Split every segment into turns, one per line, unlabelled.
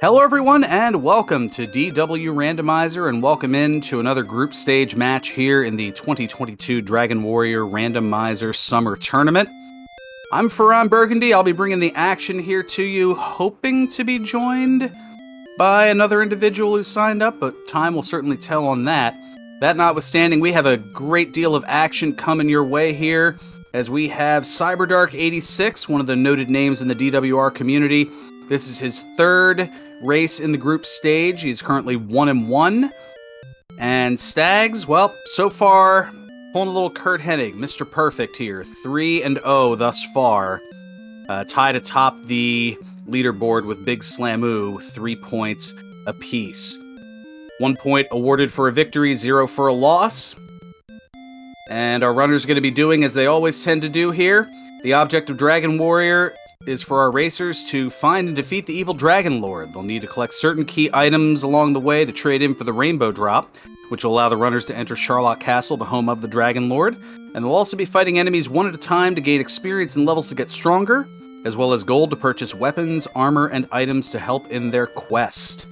Hello everyone and welcome to DW Randomizer and welcome in to another group stage match here in the 2022 Dragon Warrior Randomizer Summer Tournament. I'm Ferran Burgundy. I'll be bringing the action here to you, hoping to be joined by another individual who signed up, but time will certainly tell on that. That notwithstanding, we have a great deal of action coming your way here, as we have Cyberdark86, one of the noted names in the DWR community. This is his third race in the group stage. He's currently 1-1. And Stags, well, so far, pulling a little Kurt Hennig, Mr. Perfect here. 3-0 thus far. Tied atop the leaderboard with Big Slamoo, 3 points apiece. 1 point awarded for a victory, 0 for a loss. And our runners are going to be doing as they always tend to do here. The object of Dragon Warrior is for our racers to find and defeat the evil Dragon Lord. They'll need to collect certain key items along the way to trade in for the Rainbow Drop, which will allow the runners to enter Charlotte Castle, the home of the Dragon Lord. And they'll also be fighting enemies one at a time to gain experience and levels to get stronger, as well as gold to purchase weapons, armor, and items to help in their quest.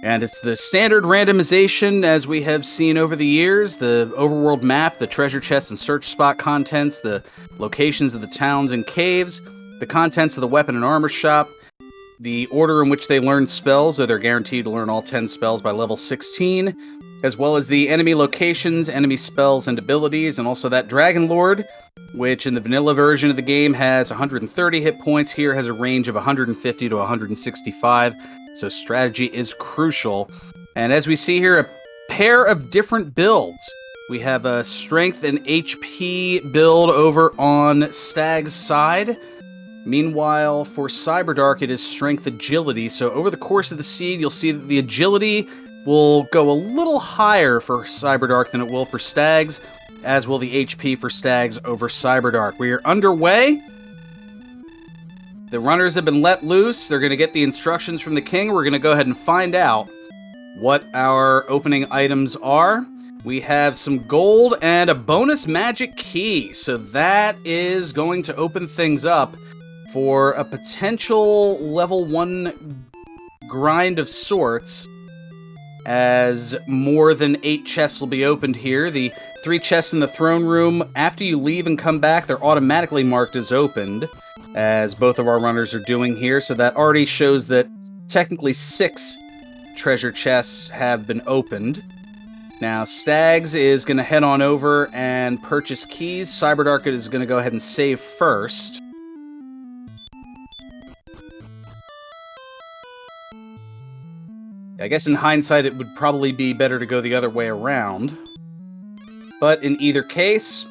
And it's the standard randomization as we have seen over the years, the overworld map, the treasure chest and search spot contents, the locations of the towns and caves, the contents of the weapon and armor shop, the order in which they learn spells, so they're guaranteed to learn all 10 spells by level 16, as well as the enemy locations, enemy spells and abilities, and also that Dragon Lord, which in the vanilla version of the game has 130 hit points, here has a range of 150 to 165, so strategy is crucial. And as we see here, a pair of different builds. We have a strength and HP build over on Stag's side. Meanwhile, for Cyberdark, it is strength agility. So over the course of the seed, you'll see that the agility will go a little higher for Cyberdark than it will for Stags, as will the HP for Stags over Cyberdark. We are underway. The runners have been let loose. They're going to get the instructions from the king. We're going to go ahead and find out what our opening items are. We have some gold and a bonus magic key. So that is going to open things up for a potential level 1 grind of sorts, as more than 8 chests will be opened here. The 3 chests in the throne room, after you leave and come back, they're automatically marked as opened, as both of our runners are doing here, so that already shows that technically 6 treasure chests have been opened. Now, Stags is going to head on over and purchase keys. Cyberdark is going to go ahead and save first. I guess in hindsight, it would probably be better to go the other way around. But in either case,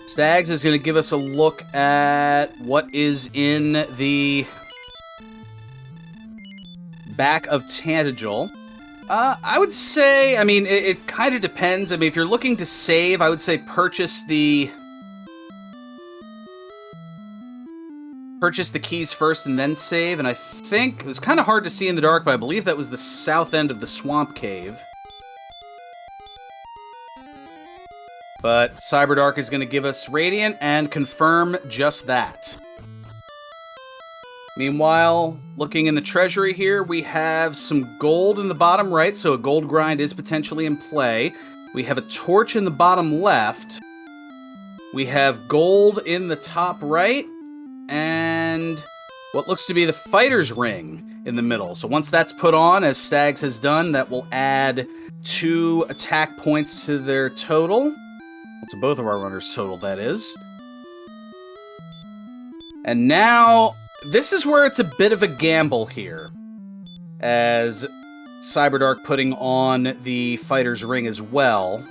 Stags is going to give us a look at what is in the back of Tantagel. I would say, I mean, it kind of depends. I mean, if you're looking to save, I would say purchase the keys first and then save, and I think it was kind of hard to see in the dark, but I believe that was the south end of the swamp cave. But Cyberdark is going to give us Radiant and confirm just that. Meanwhile, looking in the treasury here, we have some gold in the bottom right, so a gold grind is potentially in play. We have a torch in the bottom left. We have gold in the top right, and what looks to be the fighter's ring in the middle. So once that's put on, as Stags has done, that will add 2 attack points to their total. To both of our runners' total, that is. And now, this is where it's a bit of a gamble here, as Cyberdark putting on the fighter's ring as well.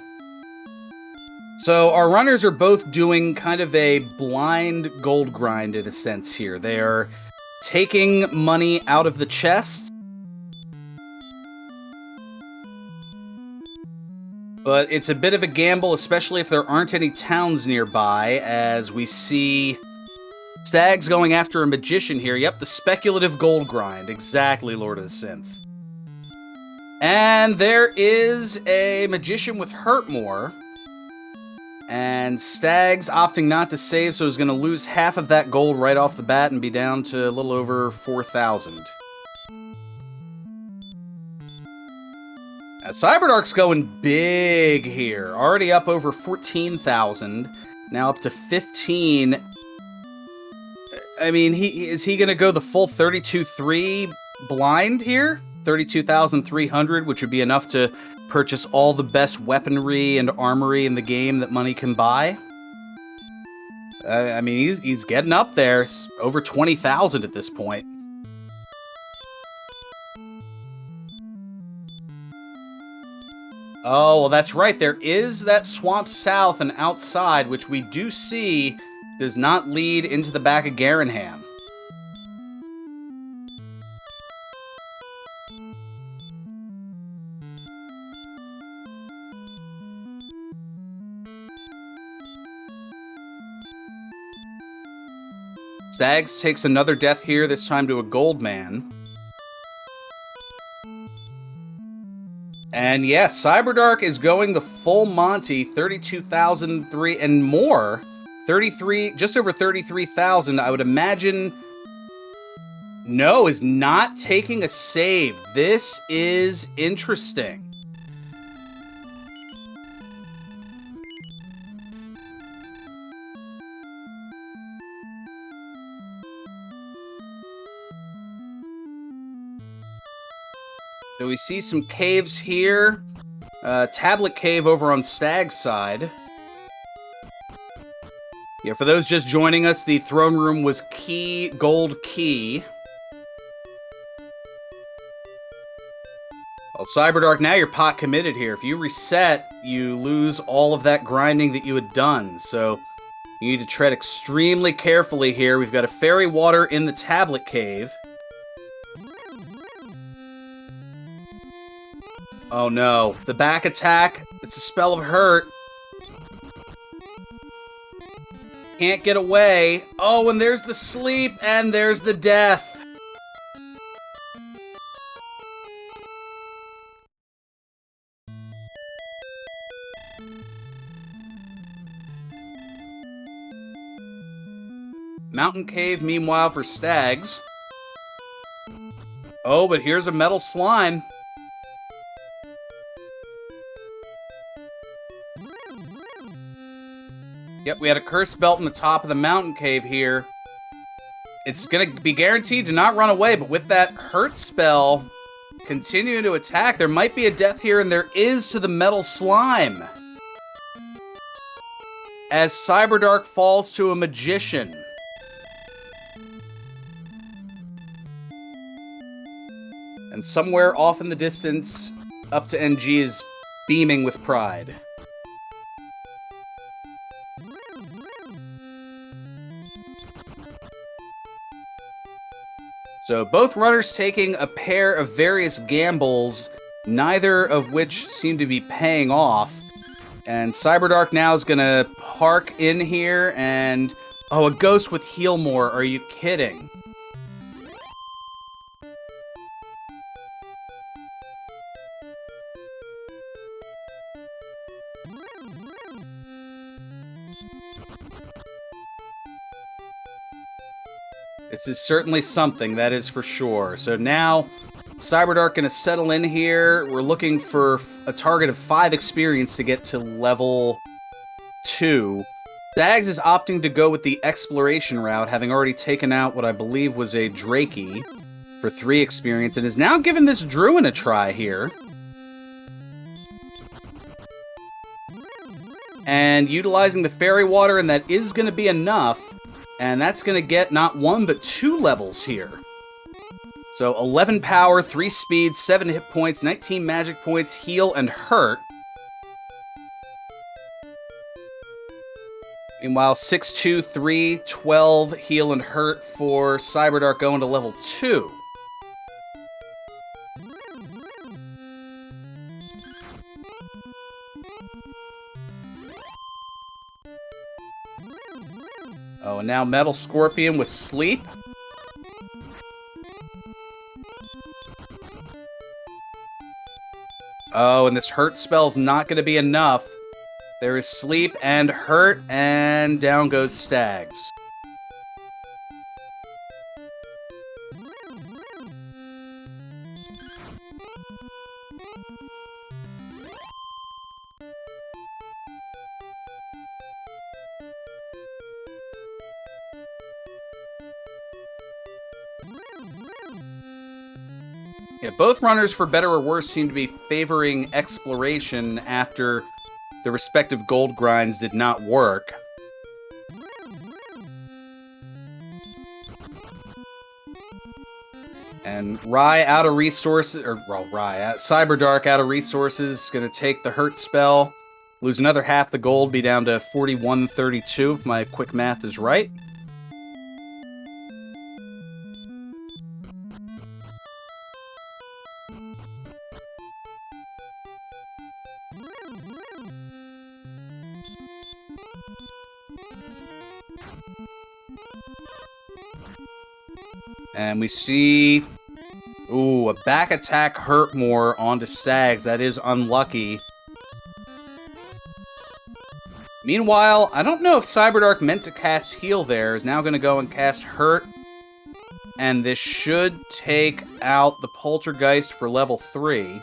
So our runners are both doing kind of a blind gold grind in a sense here. They are taking money out of the chest, but it's a bit of a gamble, especially if there aren't any towns nearby, as we see Stags going after a magician here. Yep, the speculative gold grind. Exactly, Lord of the Synth. And there is a magician with Hurtmore, And Stags opting not to save, so he's going to lose half of that gold right off the bat and be down to a little over 4,000. Cyberdark's going big here. Already up over 14,000. Now up to 15. I mean, is he going to go the full 32,300 blind here? 32,300, which would be enough to purchase all the best weaponry and armory in the game that money can buy. I mean, he's getting up there. It's over 20,000 at this point. Oh, well, that's right. There is that swamp south and outside, which we do see does not lead into the back of Garanham. Stags takes another death here, this time to a gold man. And yeah, Cyberdark is going the full Monty, 32,003 and more. 33, just over 33,000. I would imagine no is not taking a save. This is interesting. So we see some caves here. Tablet cave over on Stag's side. Yeah, for those just joining us, the throne room was gold key. Well, Cyberdark, now you're pot committed here. If you reset, you lose all of that grinding that you had done. So you need to tread extremely carefully here. We've got a fairy water in the tablet cave. Oh no, the back attack, it's a spell of hurt. Can't get away. Oh, and there's the sleep, and there's the death. Mountain cave, meanwhile, for Stags. Oh, but here's a metal slime. Yep, we had a cursed belt in the top of the mountain cave here. It's going to be guaranteed to not run away, but with that hurt spell continuing to attack, there might be a death here, and there is to the metal slime. As Cyberdark falls to a magician. And somewhere off in the distance, up to NG is beaming with pride. So both runners taking a pair of various gambles, neither of which seem to be paying off. And Cyberdark now is going to park in here and... Oh, a ghost with heal more. Are you kidding? This is certainly something, that is for sure. So now, Cyberdark going to settle in here. We're looking for a target of 5 experience to get to level 2. Stags is opting to go with the exploration route, having already taken out what I believe was a Drakee for 3 experience, and is now giving this Druin a try here. And utilizing the fairy water, and that is going to be enough. And that's going to get not 1, but 2 levels here. So 11 power, 3 speed, 7 hit points, 19 magic points, heal, and hurt. Meanwhile, 6, 2, 3, 12 heal and hurt for Cyberdark going to level 2. Oh, and now Metal Scorpion with Sleep. Oh, and this hurt spell's not going to be enough. There is sleep and hurt, and down goes Stags. Yeah, both runners, for better or worse, seem to be favoring exploration after the respective gold grinds did not work. And Rye out of resources, Cyberdark out of resources, gonna take the hurt spell, lose another half the gold, be down to 4132 if my quick math is right. And we see, a back attack hurt more onto Stags. That is unlucky. Meanwhile, I don't know if Cyberdark meant to cast Heal there. Is now going to go and cast Hurt. And this should take out the Poltergeist for level 3.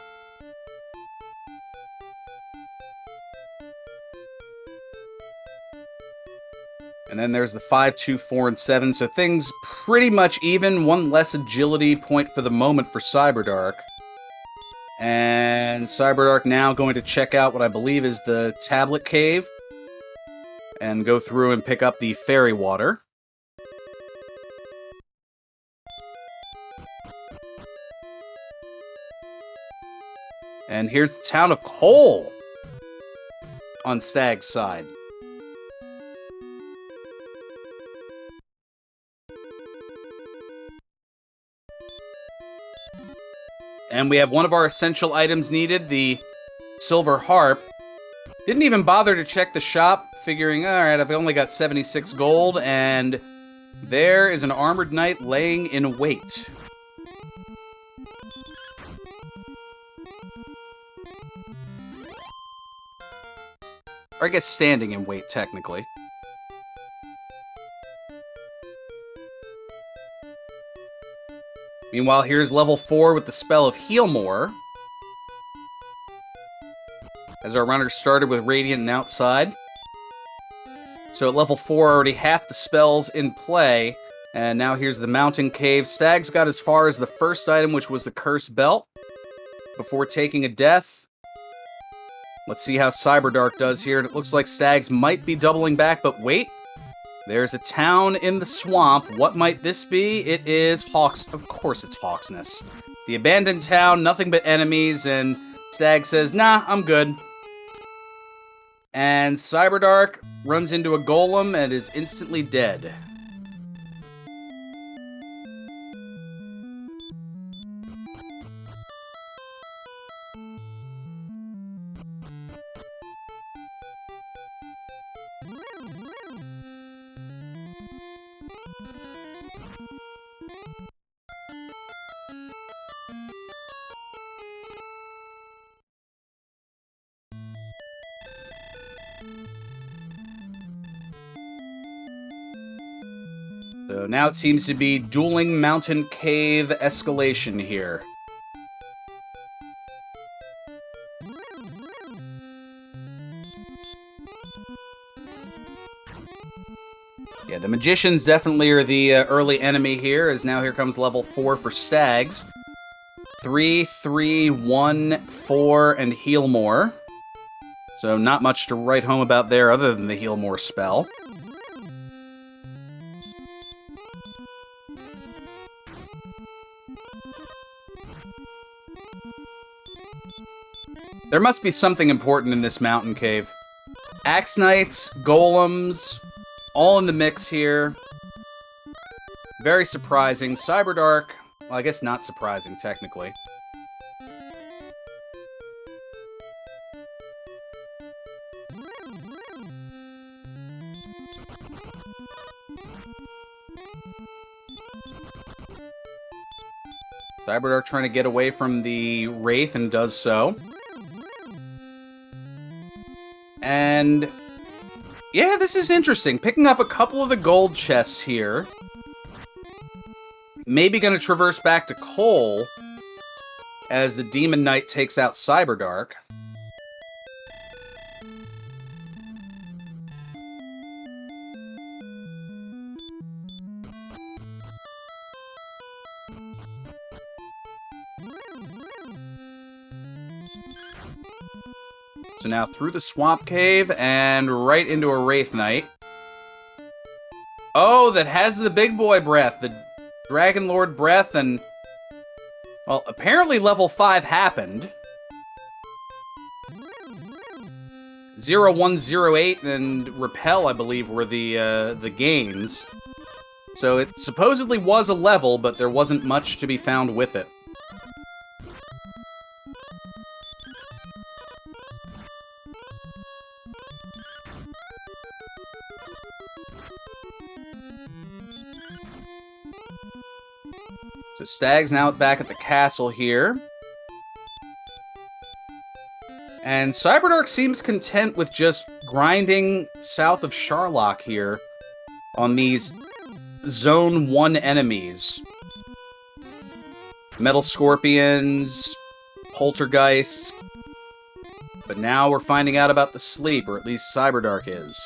And then there's the 5, 2, 4, and 7. So things pretty much even. One less agility point for the moment for Cyberdark. And Cyberdark now going to check out what I believe is the Tablet Cave. And go through and pick up the Fairy Water. And here's the Town of Coal on Stag's side. And we have one of our essential items needed, the Silver Harp. Didn't even bother to check the shop, figuring, alright, I've only got 76 gold, and there is an Armored Knight laying in wait. Or I guess standing in wait, technically. Meanwhile, here's level 4 with the spell of Heal More. As our runner started with Radiant and Outside. So at level 4, already half the spells in play. And now here's the Mountain Cave. Stags got as far as the first item, which was the Cursed Belt, before taking a death. Let's see how Cyberdark does here. And it looks like Stags might be doubling back, but wait. There's a town in the swamp. What might this be? It is Hawks. Of course it's Hawksness. The abandoned town, nothing but enemies, and Stag says, nah, I'm good. And Cyberdark runs into a golem and is instantly dead. So now it seems to be dueling mountain cave escalation here. Yeah, the Magicians definitely are the early enemy here, as now here comes level 4 for Stags. 3, 3, 1, 4, and Heal More. So not much to write home about there other than the Heal More spell. There must be something important in this mountain cave. Axe Knights, Golems, all in the mix here. Very surprising. Cyberdark, well, I guess not surprising, technically. Cyberdark trying to get away from the Wraith and does so. And yeah, this is interesting. Picking up a couple of the gold chests here. Maybe going to traverse back to Cole as the Demon Knight takes out Cyberdark. So now through the Swamp Cave and right into a Wraith Knight. Oh, that has the big boy breath, the Dragon Lord breath, and... well, apparently level 5 happened. 0108 and Repel, I believe, were the gains. So it supposedly was a level, but there wasn't much to be found with it. So Stag's now back at the castle here. And Cyberdark seems content with just grinding south of Sharlock here on these Zone 1 enemies. Metal Scorpions, Poltergeists. But now we're finding out about the sleep, or at least Cyberdark is.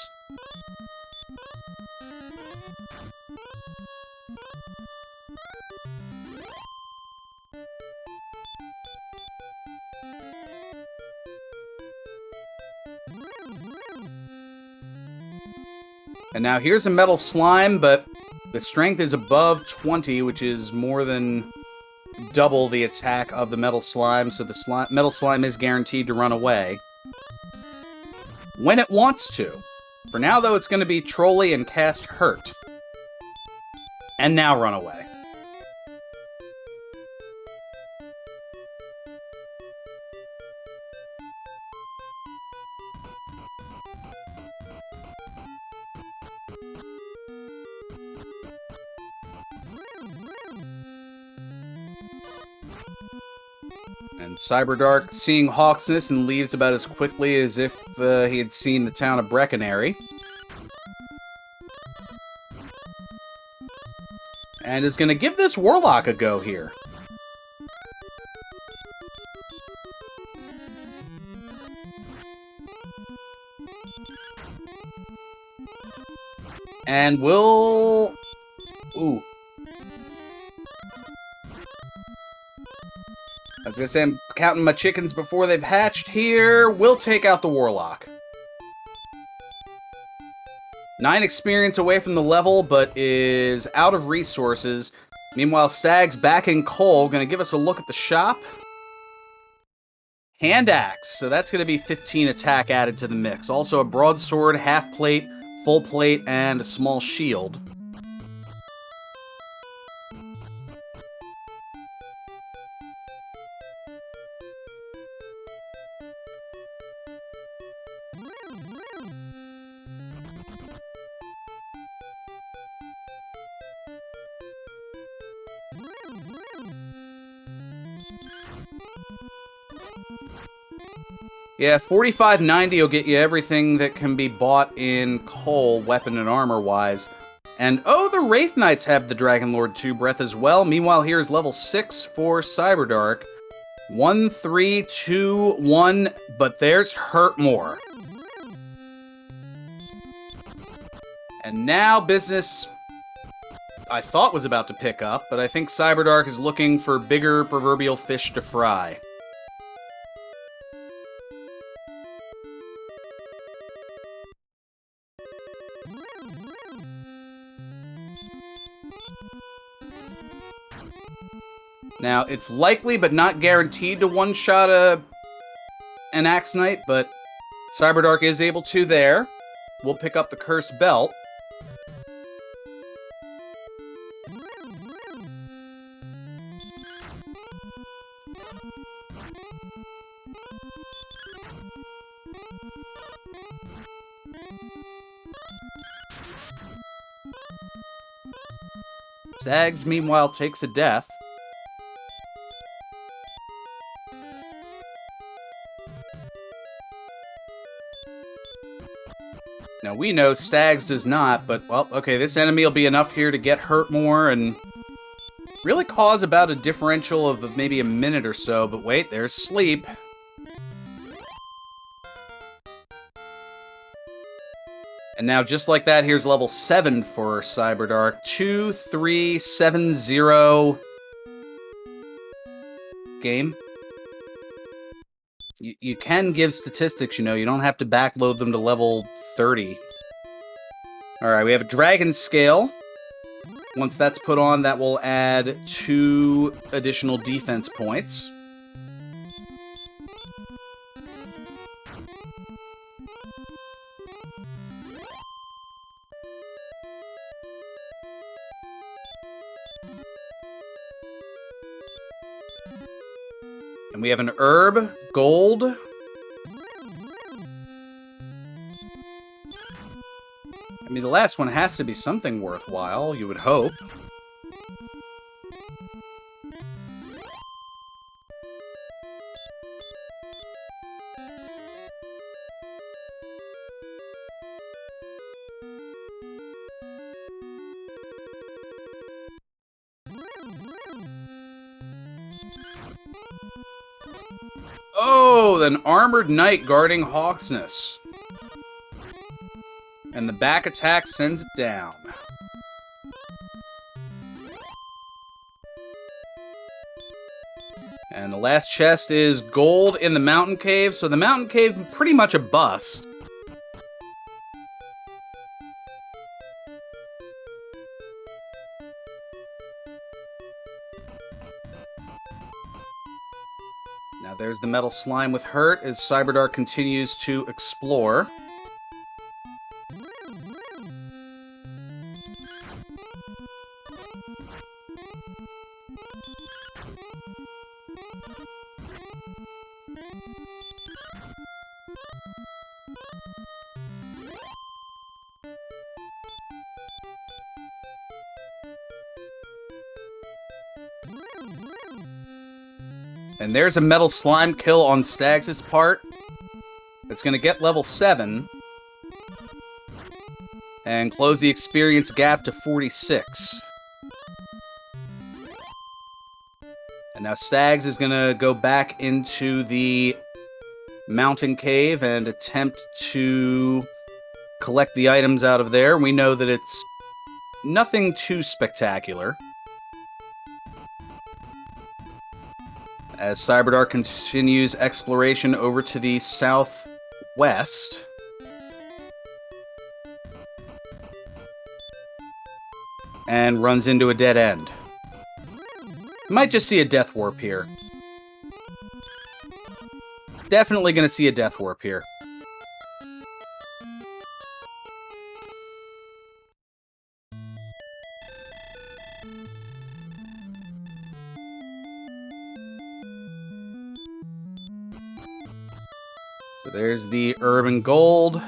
And now here's a metal slime, but the strength is above 20, which is more than double the attack of the metal slime, so the metal slime is guaranteed to run away. When it wants to. For now, though, it's going to be Trolley and cast Hurt. And now run away. And Cyberdark seeing Hawksness and leaves about as quickly as if he had seen the town of Breckenary. And is going to give this Warlock a go here. And will... ooh. I was going to say, I'm counting my chickens before they've hatched here. We'll take out the Warlock. 9 experience away from the level, but is out of resources. Meanwhile, Stag's back in Cole. Going to give us a look at the shop. Hand Axe. So that's going to be 15 attack added to the mix. Also a broadsword, half plate, full plate, and a small shield. Yeah, 45.90 will get you everything that can be bought in Cole, weapon and armor-wise. And, oh, the Wraith Knights have the Dragon Lord 2 breath as well. Meanwhile, here's level 6 for Cyberdark. 1, 3, 2, 1, but there's Hurt More. And now business I thought was about to pick up, but I think Cyberdark is looking for bigger proverbial fish to fry. Now, it's likely but not guaranteed to one-shot an Axe Knight, but Cyberdark is able to there. We'll pick up the Cursed Belt. Stags, meanwhile, takes a death. Now, we know Stags does not, but, well, okay, this enemy will be enough here to get hurt more and really cause about a differential of maybe a minute or so. But wait, there's Sleep. And now, just like that, here's level 7 for Cyberdark. 2, 3, 7, 0. Game. You can give statistics, you know. You don't have to backload them to level 30. Alright, we have a Dragon Scale. Once that's put on, that will add 2 additional defense points. And we have an herb, gold. I mean, the last one has to be something worthwhile, you would hope. Oh, an armored knight guarding Hawksness. And the back attack sends it down. And the last chest is gold in the mountain cave. So the mountain cave, pretty much a bust. Now there's the metal slime with hurt as Cyberdark continues to explore. And there's a metal slime kill on Stags' part. It's going to get level 7. And close the experience gap to 46. And now Stags is going to go back into the mountain cave and attempt to collect the items out of there. We know that it's nothing too spectacular. As Cyberdark continues exploration over to the southwest. And runs into a dead end. Might just see a death warp here. Definitely gonna see a death warp here. So there's the urban gold.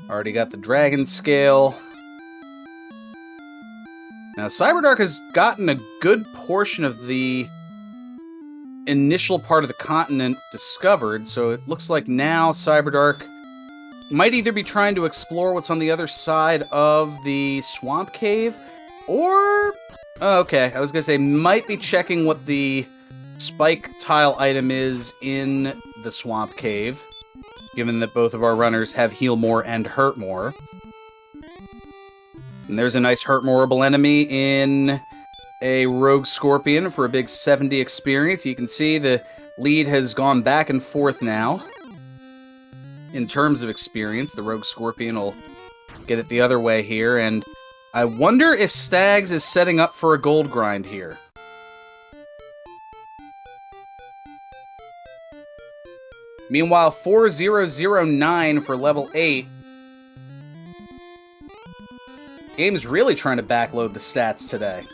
Already got the dragon scale. Now, Cyberdark has gotten a good portion of the initial part of the continent discovered, so it looks like now Cyberdark might either be trying to explore what's on the other side of the swamp cave, or... oh, okay, I was gonna say, might be checking what the spike tile item is in the swamp cave, given that both of our runners have heal more and hurt more. And there's a nice hurt moreable enemy in a rogue scorpion for a big 70 experience. You can see the lead has gone back and forth now. In terms of experience, the rogue scorpion will get it the other way here, and I wonder if Stags is setting up for a gold grind here. Meanwhile, 4009 for level 8. Game's really trying to backload the stats today.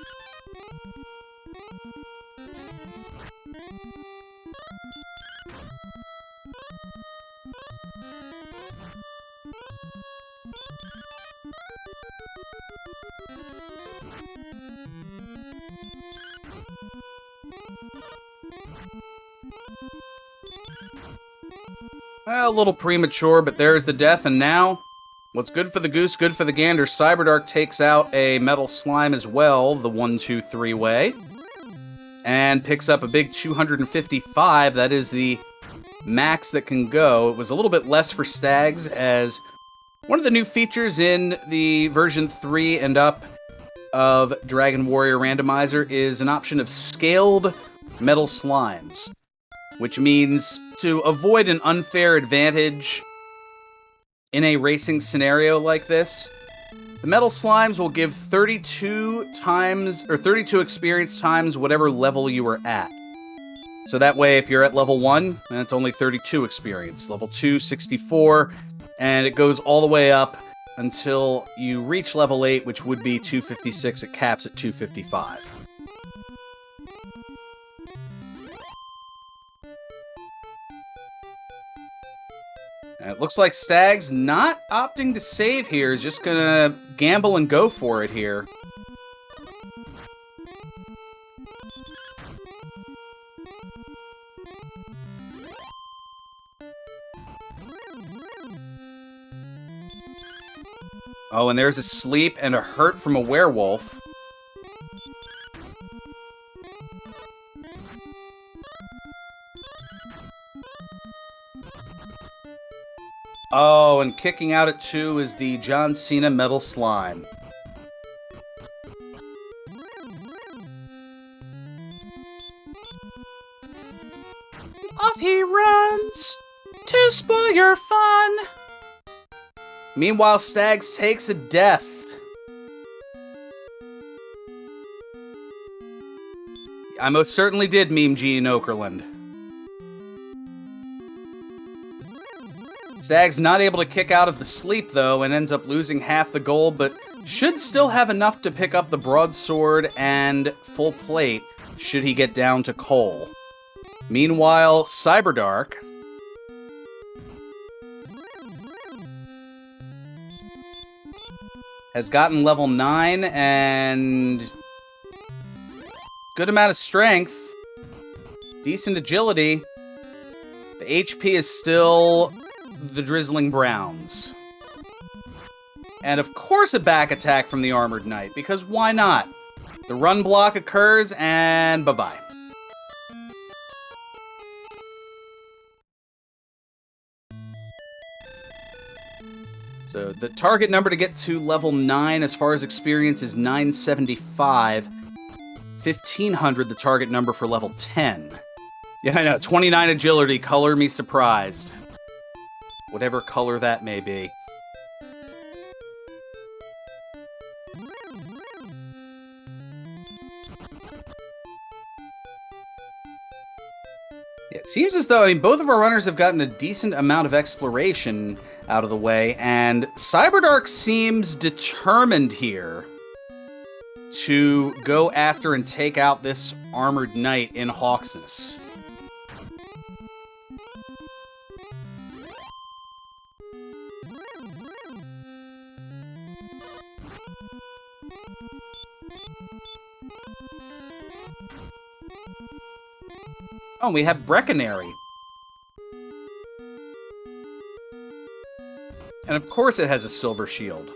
A little premature, but there's the death, and now, what's good for the goose, good for the gander. Cyberdark takes out a metal slime as well, the 1-2-3 way, and picks up a big 255. That is the max that can go. It was a little bit less for Stags, as one of the new features in the version 3 and up of Dragon Warrior Randomizer is an option of scaled metal slimes, which means to avoid an unfair advantage in a racing scenario like this, the metal slimes will give 32 times, or 32 experience times whatever level you are at. So that way, if you're at level 1, then it's only 32 experience. Level 2, 64, and it goes all the way up until you reach level 8, which would be 256. It caps at 255. And it looks like Stag's not opting to save here. He's just gonna gamble and go for it here. Oh, and there's a sleep and a hurt from a werewolf. Oh, and kicking out at 2 is the John Cena Metal Slime. Off he runs to spoil your fun. Meanwhile, Stags takes a death. I most certainly did meme Gene Okerlund. Stag's not able to kick out of the sleep, though, and ends up losing half the gold, but should still have enough to pick up the broadsword and full plate should he get down to coal. Meanwhile, Cyberdark has gotten level 9 and good amount of strength, decent agility. The HP is still the Drizzling Browns. And of course a back attack from the Armored Knight, because why not? The run block occurs, and bye-bye. So the target number to get to level 9 as far as experience is 975. 1500 the target number for level 10. Yeah, I know, 29 agility, color me surprised. Whatever color that may be. Yeah, it seems as though, both of our runners have gotten a decent amount of exploration out of the way, and Cyberdark seems determined here to go after and take out this Armored Knight in Hawksness. Oh, we have Breckenary. And of course it has a silver shield.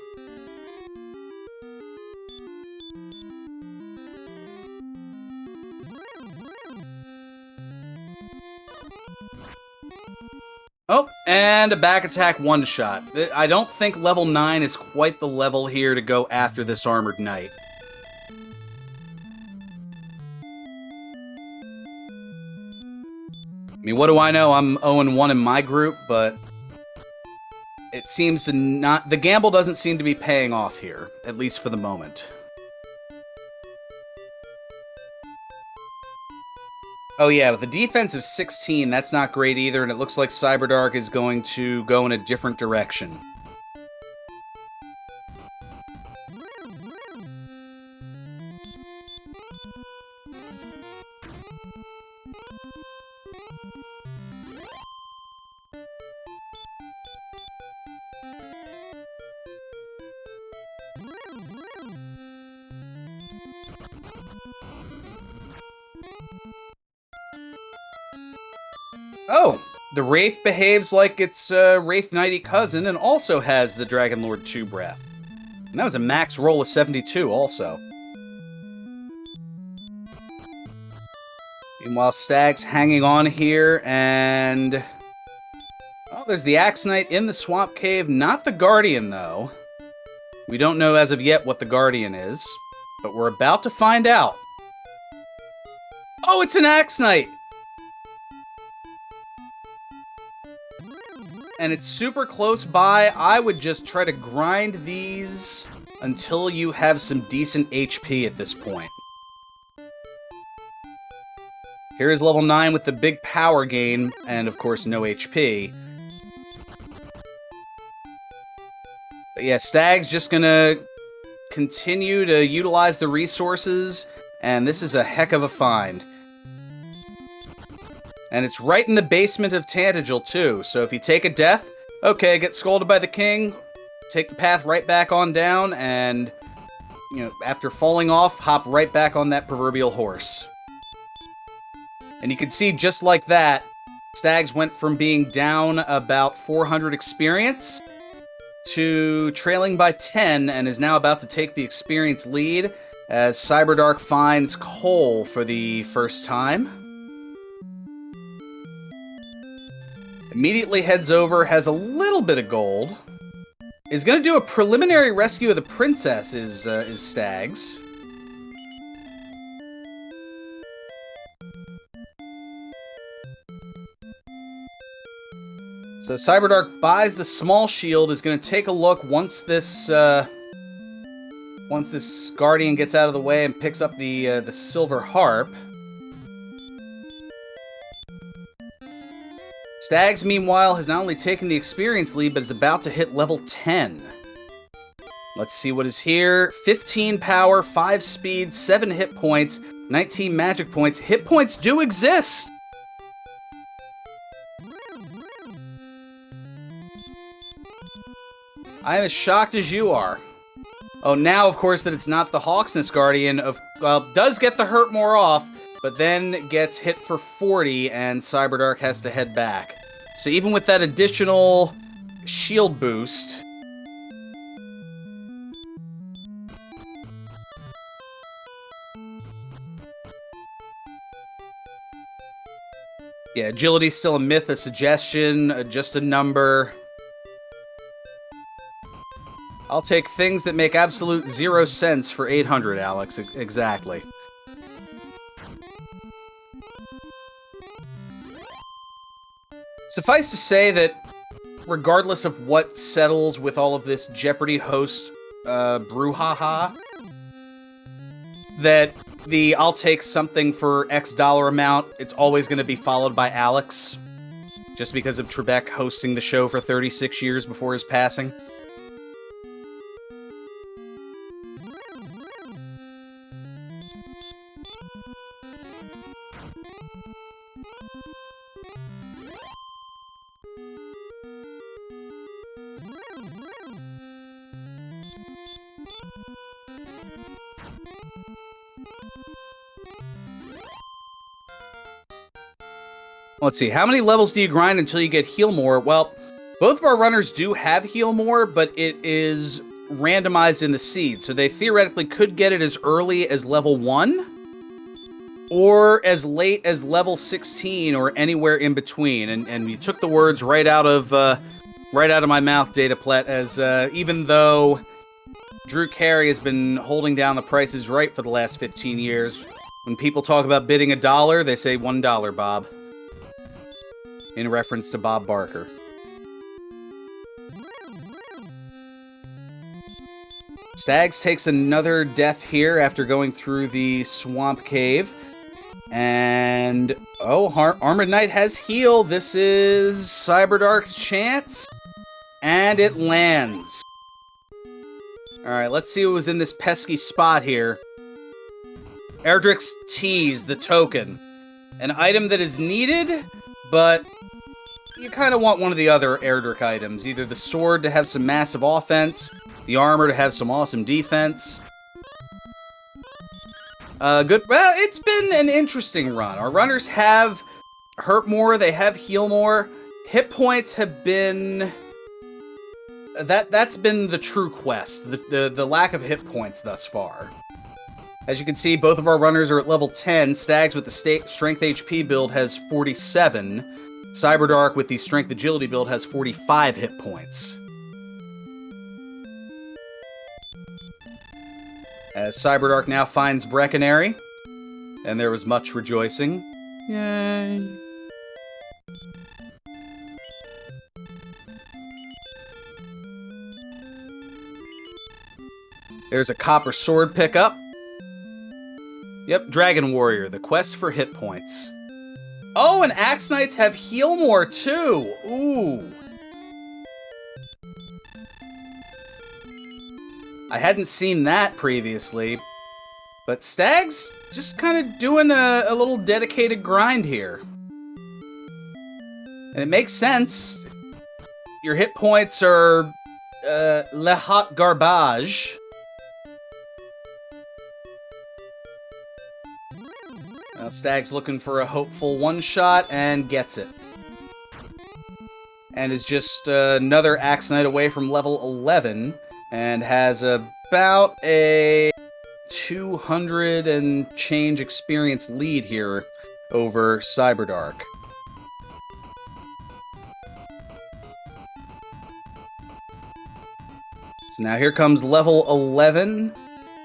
Oh, and a back attack one-shot. I don't think level 9 is quite the level here to go after this Armored Knight. I mean, what do I know? I'm 0-1 in my group, but it seems to not... The gamble doesn't seem to be paying off here, at least for the moment. Oh yeah, with a defense of 16, that's not great either, and it looks like Cyberdark is going to go in a different direction. Oh, The Wraith behaves like its Wraith Knighty cousin and also has the Dragon Lord 2 breath. And that was a max roll of 72 also. Meanwhile, Stag's hanging on here, and... oh, there's the Axe Knight in the Swamp Cave. Not the Guardian, though. We don't know as of yet what the Guardian is, but we're about to find out. Oh, it's an Axe Knight! And it's super close by. I would just try to grind these until you have some decent HP at this point. Here is level 9 with the big power gain, and of course no HP. But yeah, Stag's just gonna continue to utilize the resources, and this is a heck of a find. And it's right in the basement of Tantagel, too, so if you take a death, okay, get scolded by the king, take the path right back on down, and, you know, after falling off, hop right back on that proverbial horse. And you can see, just like that, Stags went from being down about 400 experience to trailing by 10, and is now about to take the experience lead as Cyberdark finds coal for the first time. Immediately heads over, has a little bit of gold. Is going to do a preliminary rescue of the princess, is Stags. So Cyberdark buys the small shield, is going to take a look once this Guardian gets out of the way and picks up the silver harp. Stags, meanwhile, has not only taken the experience lead, but is about to hit level 10. Let's see what is here. 15 power, 5 speed, 7 hit points, 19 magic points. Hit points do exist! I am as shocked as you are. Oh, now, of course, that it's not the Hawksness Guardian, does get the hurt more off, but then gets hit for 40, and Cyberdark has to head back. So even with that additional shield boost... yeah, agility's still a myth, a suggestion, just a number... I'll take things that make absolute 0 sense for 800, Alex. Exactly. Suffice to say that, regardless of what settles with all of this Jeopardy host brouhaha, that the I'll take something for X dollar amount, it's always going to be followed by Alex, just because of Trebek hosting the show for 36 years before his passing. Let's see, how many levels do you grind until you get Heal More? Well, both of our runners do have Heal More, but it is randomized in the seed, so they theoretically could get it as early as level 1, or as late as level 16, or anywhere in between. And you took the words right out of my mouth, Dataplet, as even though Drew Carey has been holding down the prices right for the last 15 years, when people talk about bidding $1, they say $1, Bob. In reference to Bob Barker. Stags takes another death here after going through the Swamp Cave. And, oh, Armored Knight has heal. This is Cyberdark's chance. And it lands. Alright, let's see what was in this pesky spot here. Erdrick's Tease, the token. An item that is needed, but you kind of want one of the other Erdrick items. Either the sword to have some massive offense, the armor to have some awesome defense. Good. Well, it's been an interesting run. Our runners have hurt more, they have heal more. hit points have been... That's been the true quest, the lack of hit points thus far. As you can see, both of our runners are at level 10. Stags with the Strength HP build has 47. Cyberdark with the Strength Agility build has 45 hit points. As Cyberdark now finds Breckenary, and there was much rejoicing. Yay! There's a copper sword pickup. Yep, Dragon Warrior, the quest for hit points. Oh, and Axe Knights have heal more too! Ooh. I hadn't seen that previously, but Stags just kind of doing a little dedicated grind here. And it makes sense. Your hit points are le hot garbage. Now Stag's looking for a hopeful one-shot and gets it. And is just another Axe Knight away from level 11 and has about a 200 and change experience lead here over Cyberdark. So now here comes level 11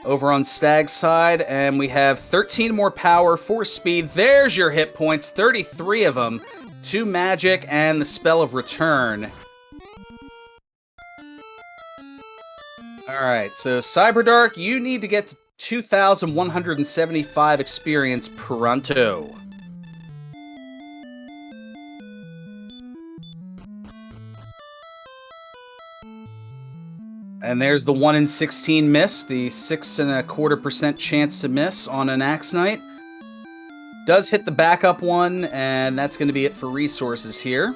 over on Stag's side, and we have 13 more power, 4 speed. There's your hit points, 33 of them, 2 magic, and the Spell of Return. Alright, so Cyberdark, you need to get to 2,175 experience pronto. And there's the 1 in 16 miss, the 6.25% chance to miss on an Axe Knight. Does hit the backup one, and that's going to be it for resources here.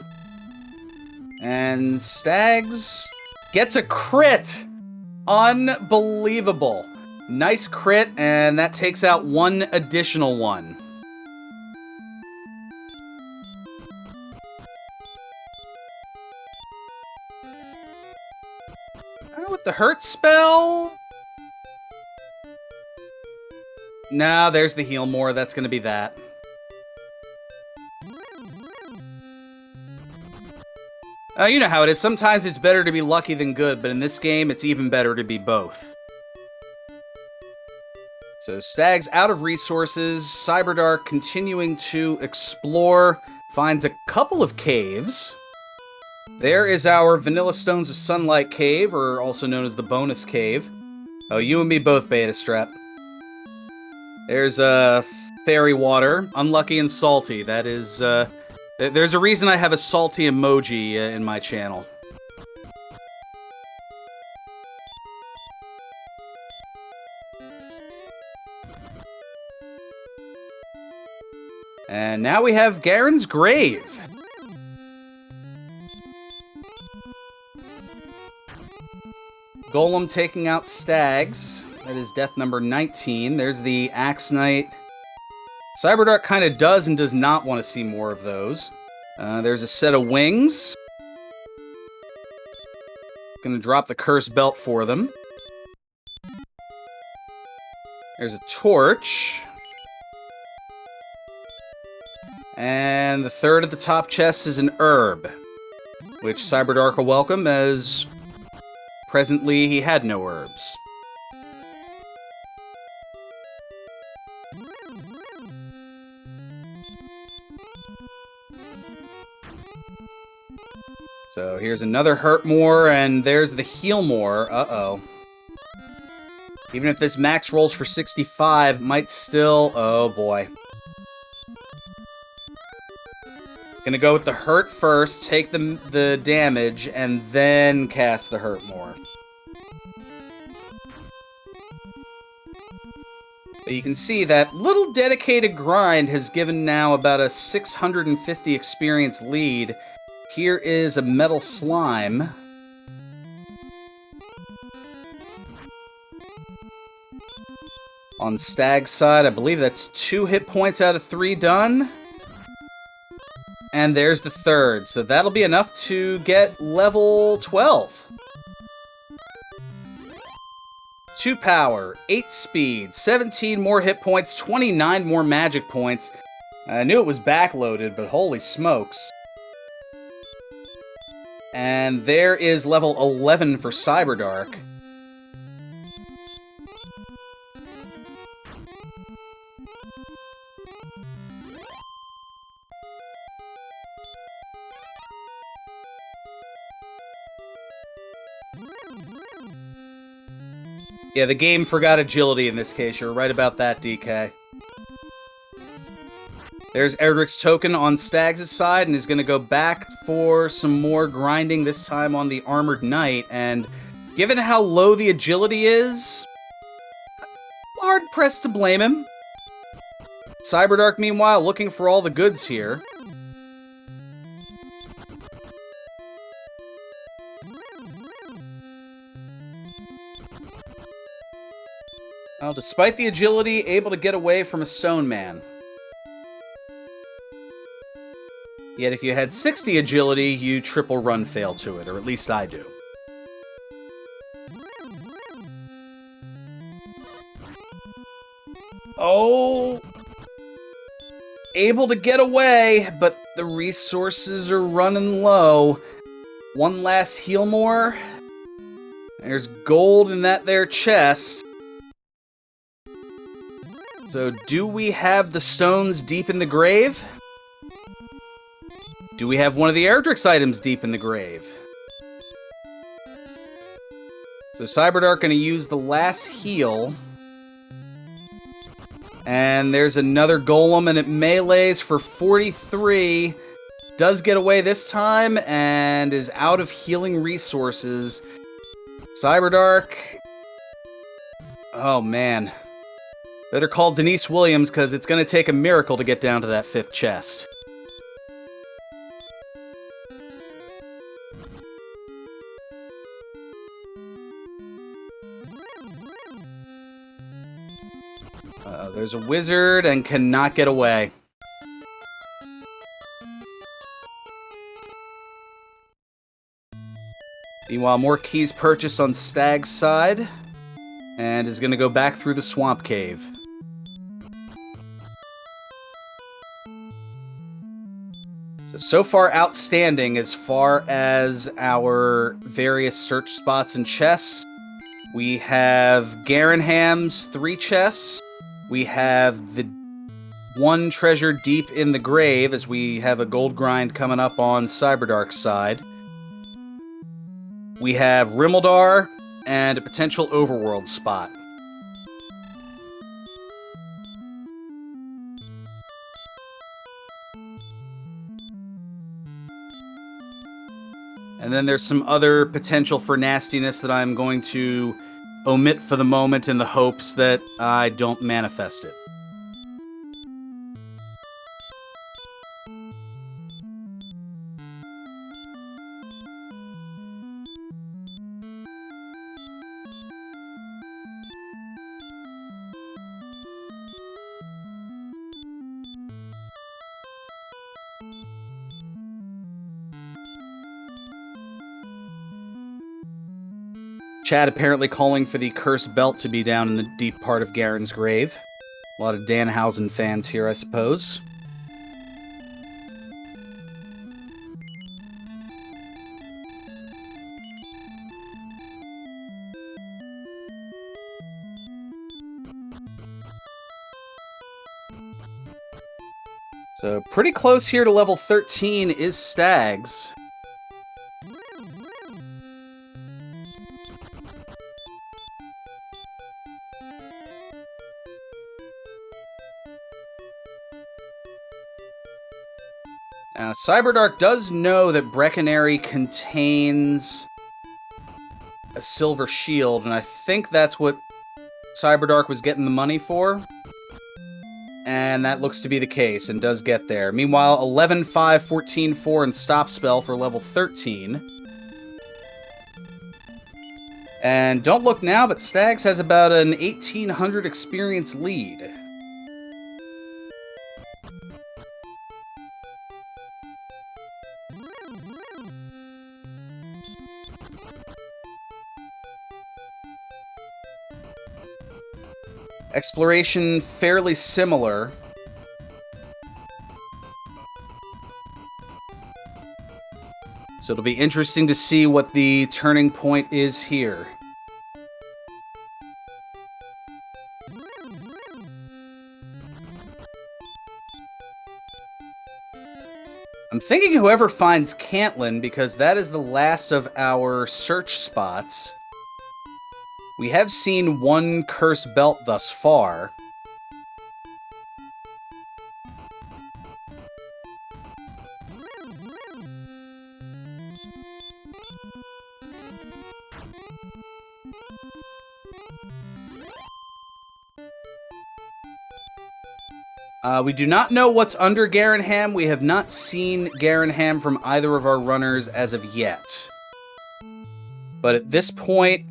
And Stags gets a crit! Unbelievable. Nice crit, and that takes out 1 additional one. With the hurt spell? No, there's the heal more. That's going to be that. You know how it is. Sometimes it's better to be lucky than good, but in this game, it's even better to be both. So Stag's out of resources. Cyberdark continuing to explore. Finds a couple of caves. There is our Vanilla Stones of Sunlight Cave, or also known as the Bonus Cave. Oh, you and me both, Beta Strap. There's Fairy Water. Unlucky and salty. That is, there's a reason I have a salty emoji in my channel. And now we have Garen's Grave. Golem taking out Stags. That is death number 19. There's the Axe Knight. Cyberdark kind of does and does not want to see more of those. There's a set of wings. Gonna drop the cursed belt for them. There's a torch. And the third at the top chest is an herb, which Cyberdark will welcome, as presently he had no herbs. So here's another hurt more, and there's the heal more. Uh-oh. Even if this max rolls for 65, might still... Oh, boy. Gonna go with the hurt first, take the damage, and then cast the hurt more. But you can see that little dedicated grind has given now about a 650 experience lead. Here is a metal slime. On Stag's side, I believe that's 2 hit points out of 3 done. And there's the third, so that'll be enough to get level 12. 2 power, 8 speed, 17 more hit points, 29 more magic points. I knew it was backloaded, but holy smokes. And there is level 11 for Cyberdark. Yeah, the game forgot agility in this case. You're right about that, DK. There's Erdrick's token on Stags' side, and is going to go back for some more grinding, this time on the Armored Knight. And given how low the agility is, hard-pressed to blame him. Cyberdark, meanwhile, looking for all the goods here. Well, despite the agility, able to get away from a Stone Man. Yet if you had 60 agility, you triple run fail to it, or at least I do. Oh! Able to get away, but the resources are running low. One last heal more. There's gold in that there chest. So, do we have the stones deep in the grave? Do we have one of the Erdrick's items deep in the grave? So, Cyberdark going to use the last heal. And there's another golem, and it melees for 43. Does get away this time, and is out of healing resources. Cyberdark... Oh, man. Better call Denise Williams, because it's going to take a miracle to get down to that 5th chest. There's a wizard and cannot get away. Meanwhile, more keys purchased on Stag's side, and is going to go back through the swamp cave. So far outstanding as far as our various search spots and chests. We have Garenham's 3 chests. We have the 1 treasure deep in the grave, as we have a gold grind coming up on Cyberdark's side. We have Rimmeldar and a potential overworld spot. And then there's some other potential for nastiness that I'm going to omit for the moment in the hopes that I don't manifest it. Chad apparently calling for the cursed belt to be down in the deep part of Garen's grave. A lot of Danhausen fans here, I suppose. So, pretty close here to level 13 is Stags. Now, Cyberdark does know that Breckenary contains a silver shield, and I think that's what Cyberdark was getting the money for. And that looks to be the case, and does get there. Meanwhile, 11, 5, 14, 4, and Stop Spell for level 13. And don't look now, but Stags has about an 1,800 experience lead. Exploration fairly similar. So it'll be interesting to see what the turning point is here. I'm thinking whoever finds Cantlin, because that is the last of our search spots. We have seen one cursed belt thus far. We do not know what's under Garenham. We have not seen Garenham from either of our runners as of yet. But at this point,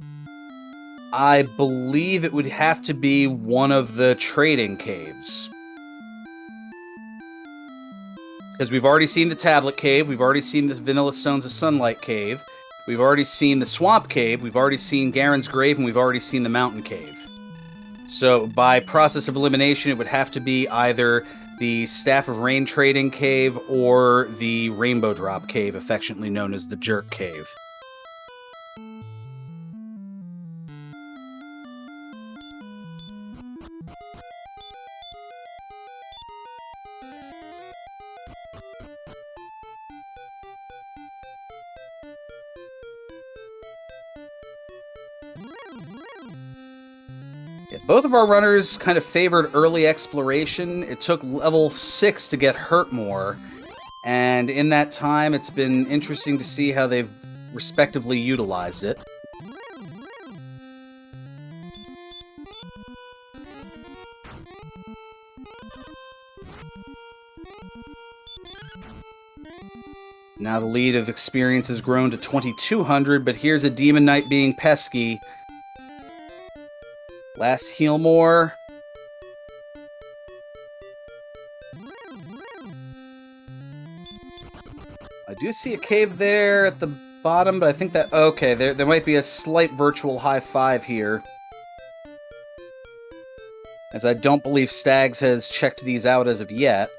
I believe it would have to be one of the trading caves. Because we've already seen the Tablet Cave, we've already seen the Vanilla Stones of Sunlight Cave, we've already seen the Swamp Cave, we've already seen Garen's Grave, and we've already seen the Mountain Cave. So, by process of elimination, it would have to be either the Staff of Rain Trading Cave or the Rainbow Drop Cave, affectionately known as the Jerk Cave. Both of our runners kind of favored early exploration. It took level 6 to get hurt more, and in that time, it's been interesting to see how they've respectively utilized it. Now the lead of experience has grown to 2,200, but here's a Demon Knight being pesky. Last heal more. I do see a cave there at the bottom, but I think that... Okay, there might be a slight virtual high five here. As I don't believe Stags has checked these out as of yet.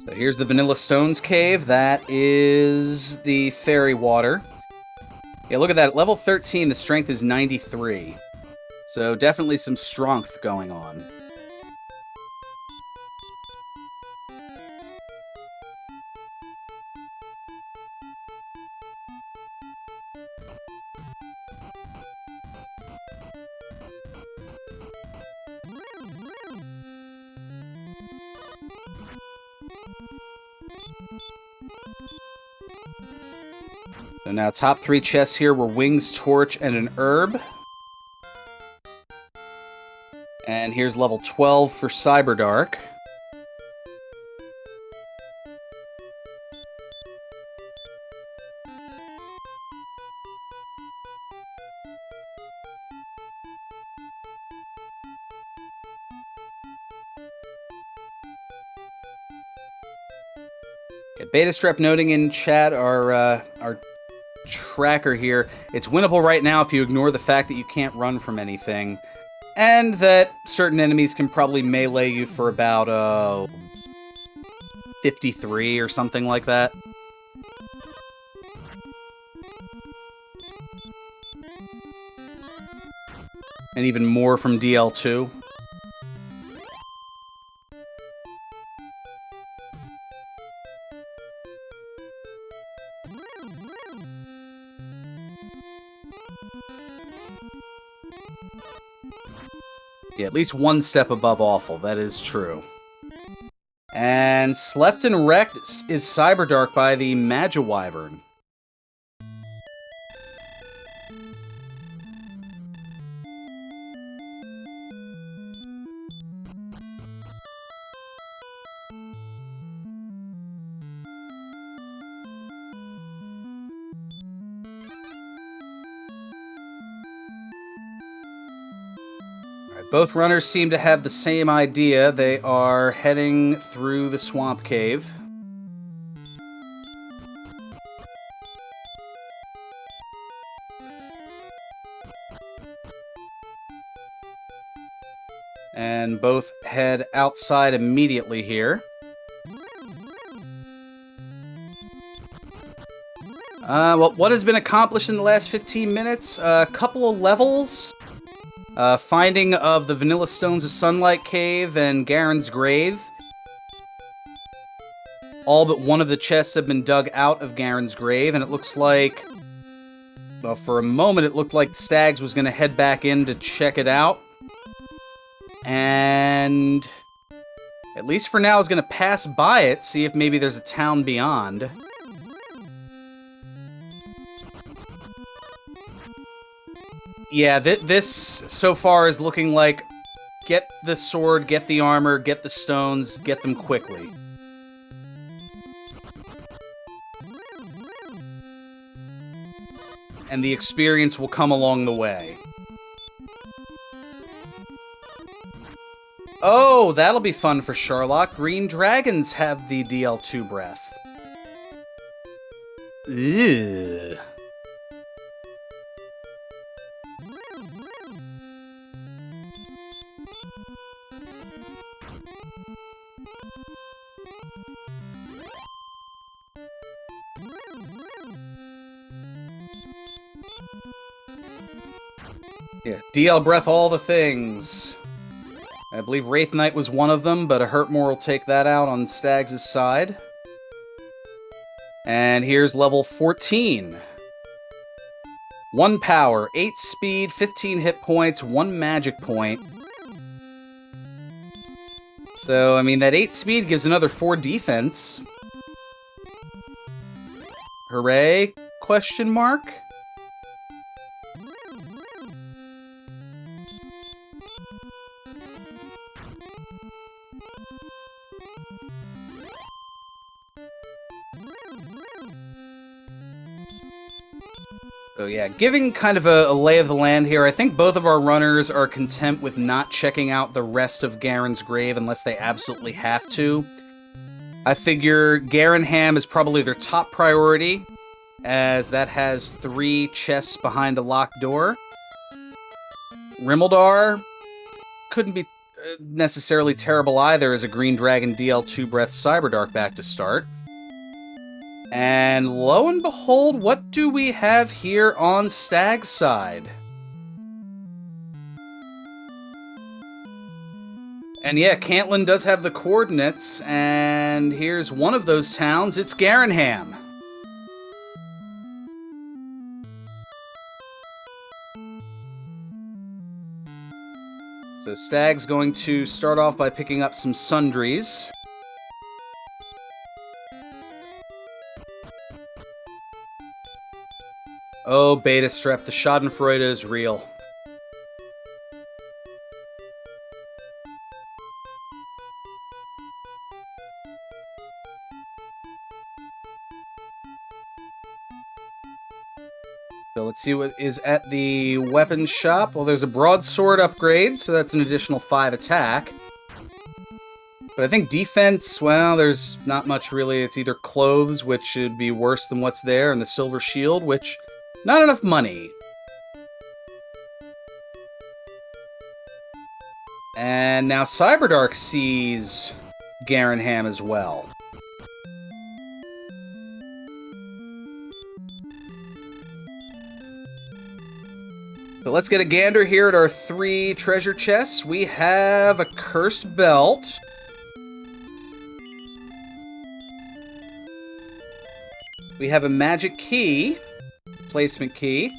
So here's the Vanilla Stones Cave. That is the fairy water. Yeah, look at that. At level 13, the strength is 93. So definitely some strength going on. So now top 3 chests here were Wings, Torch, and an Herb. And here's level 12 for Cyberdark. Beta Strep noting in chat our tracker here. It's winnable right now if you ignore the fact that you can't run from anything, and that certain enemies can probably melee you for about 53 or something like that. And even more from DL2. Yeah, at least one step above awful, that is true. And Slept and Wrecked is Cyberdark by the Magiwyvern. Both runners seem to have the same idea. They are heading through the Swamp Cave. And both head outside immediately here. Well, what has been accomplished in the last 15 minutes? A couple of levels. Finding of the Vanilla Stones of Sunlight Cave and Garen's Grave. All but one of the chests have been dug out of Garen's Grave, and it looks like... Well, for a moment, it looked like Stags was going to head back in to check it out. And... at least for now, is going to pass by it, see if maybe there's a town beyond. Yeah, this so far is looking like get the sword, get the armor, get the stones, get them quickly. And the experience will come along the way. Oh, that'll be fun for Sherlock. Green dragons have the DL2 breath. Ugh. Yeah, DL breath all the things. I believe Wraith Knight was one of them, but a Hurtmore will take that out on Stags' side. And here's level 14. 1 power, 8 speed, 15 hit points, 1 magic point. So, I mean, that 8 speed gives another 4 defense. Hooray? Question mark? So yeah, giving kind of a lay of the land here, I think both of our runners are content with not checking out the rest of Garen's Grave unless they absolutely have to. I figure Garenham is probably their top priority, as that has 3 chests behind a locked door. Rimmeldar couldn't be necessarily terrible either as a Green Dragon DL2 Breath Cyberdark back to start. And lo and behold, what do we have here on Stag's side? And yeah, Cantlin does have the coordinates, and here's one of those towns. It's Garenham. So Stag's going to start off by picking up some sundries. Oh, Beta Strep, the Schadenfreude is real. So let's see what is at the weapon shop. Well, there's a broadsword upgrade, so that's an additional 5 attack. But I think defense, well, there's not much really. It's either clothes, which should be worse than what's there, and the silver shield, which... not enough money. And now Cyberdark sees Garenham as well. So let's get a gander here at our 3 treasure chests. We have a cursed belt. We have a magic key. Placement key,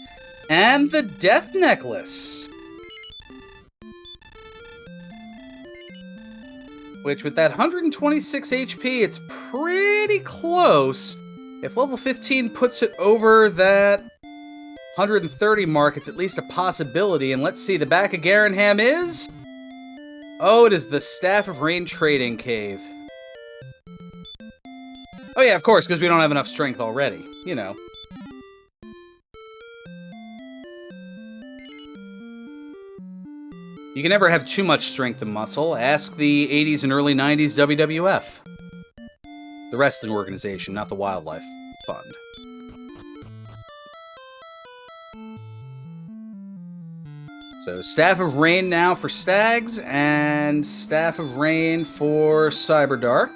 and the Death Necklace. Which, with that 126 HP, it's pretty close. If level 15 puts it over that 130 mark, it's at least a possibility. And let's see, the back of Garenham is... oh, it is the Staff of Rain Trading Cave. Oh yeah, of course, because we don't have enough strength already. You know. You can never have too much strength and muscle. Ask the 80s and early 90s WWF. The wrestling organization, not the wildlife fund. So Staff of Rain now for Stags, and Staff of Rain for Cyberdark.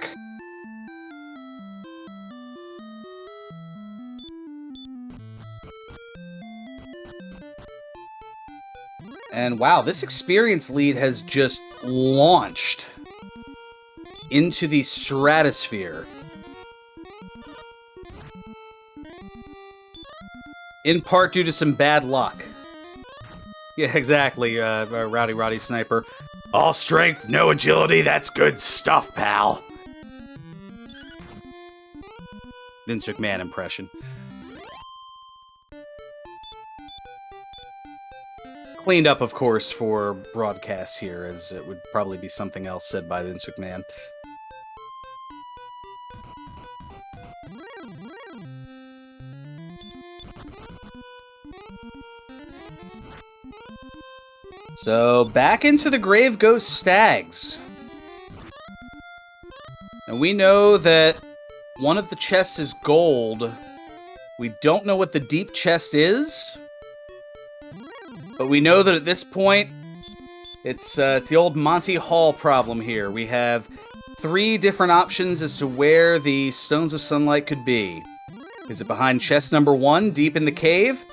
And wow, this experience lead has just launched into the stratosphere. In part due to some bad luck. Yeah, exactly, Rowdy Sniper. All strength, no agility, that's good stuff, pal. Vince McMahon impression. Cleaned up, of course, for broadcast here, as it would probably be something else said by Vince McMahon. So, back into the grave goes Stags. And we know that one of the chests is gold. We don't know what the deep chest is. But we know that at this point, it's the old Monty Hall problem here. We have 3 different options as to where the Stones of Sunlight could be. Is it behind chest number 1, deep in the cave?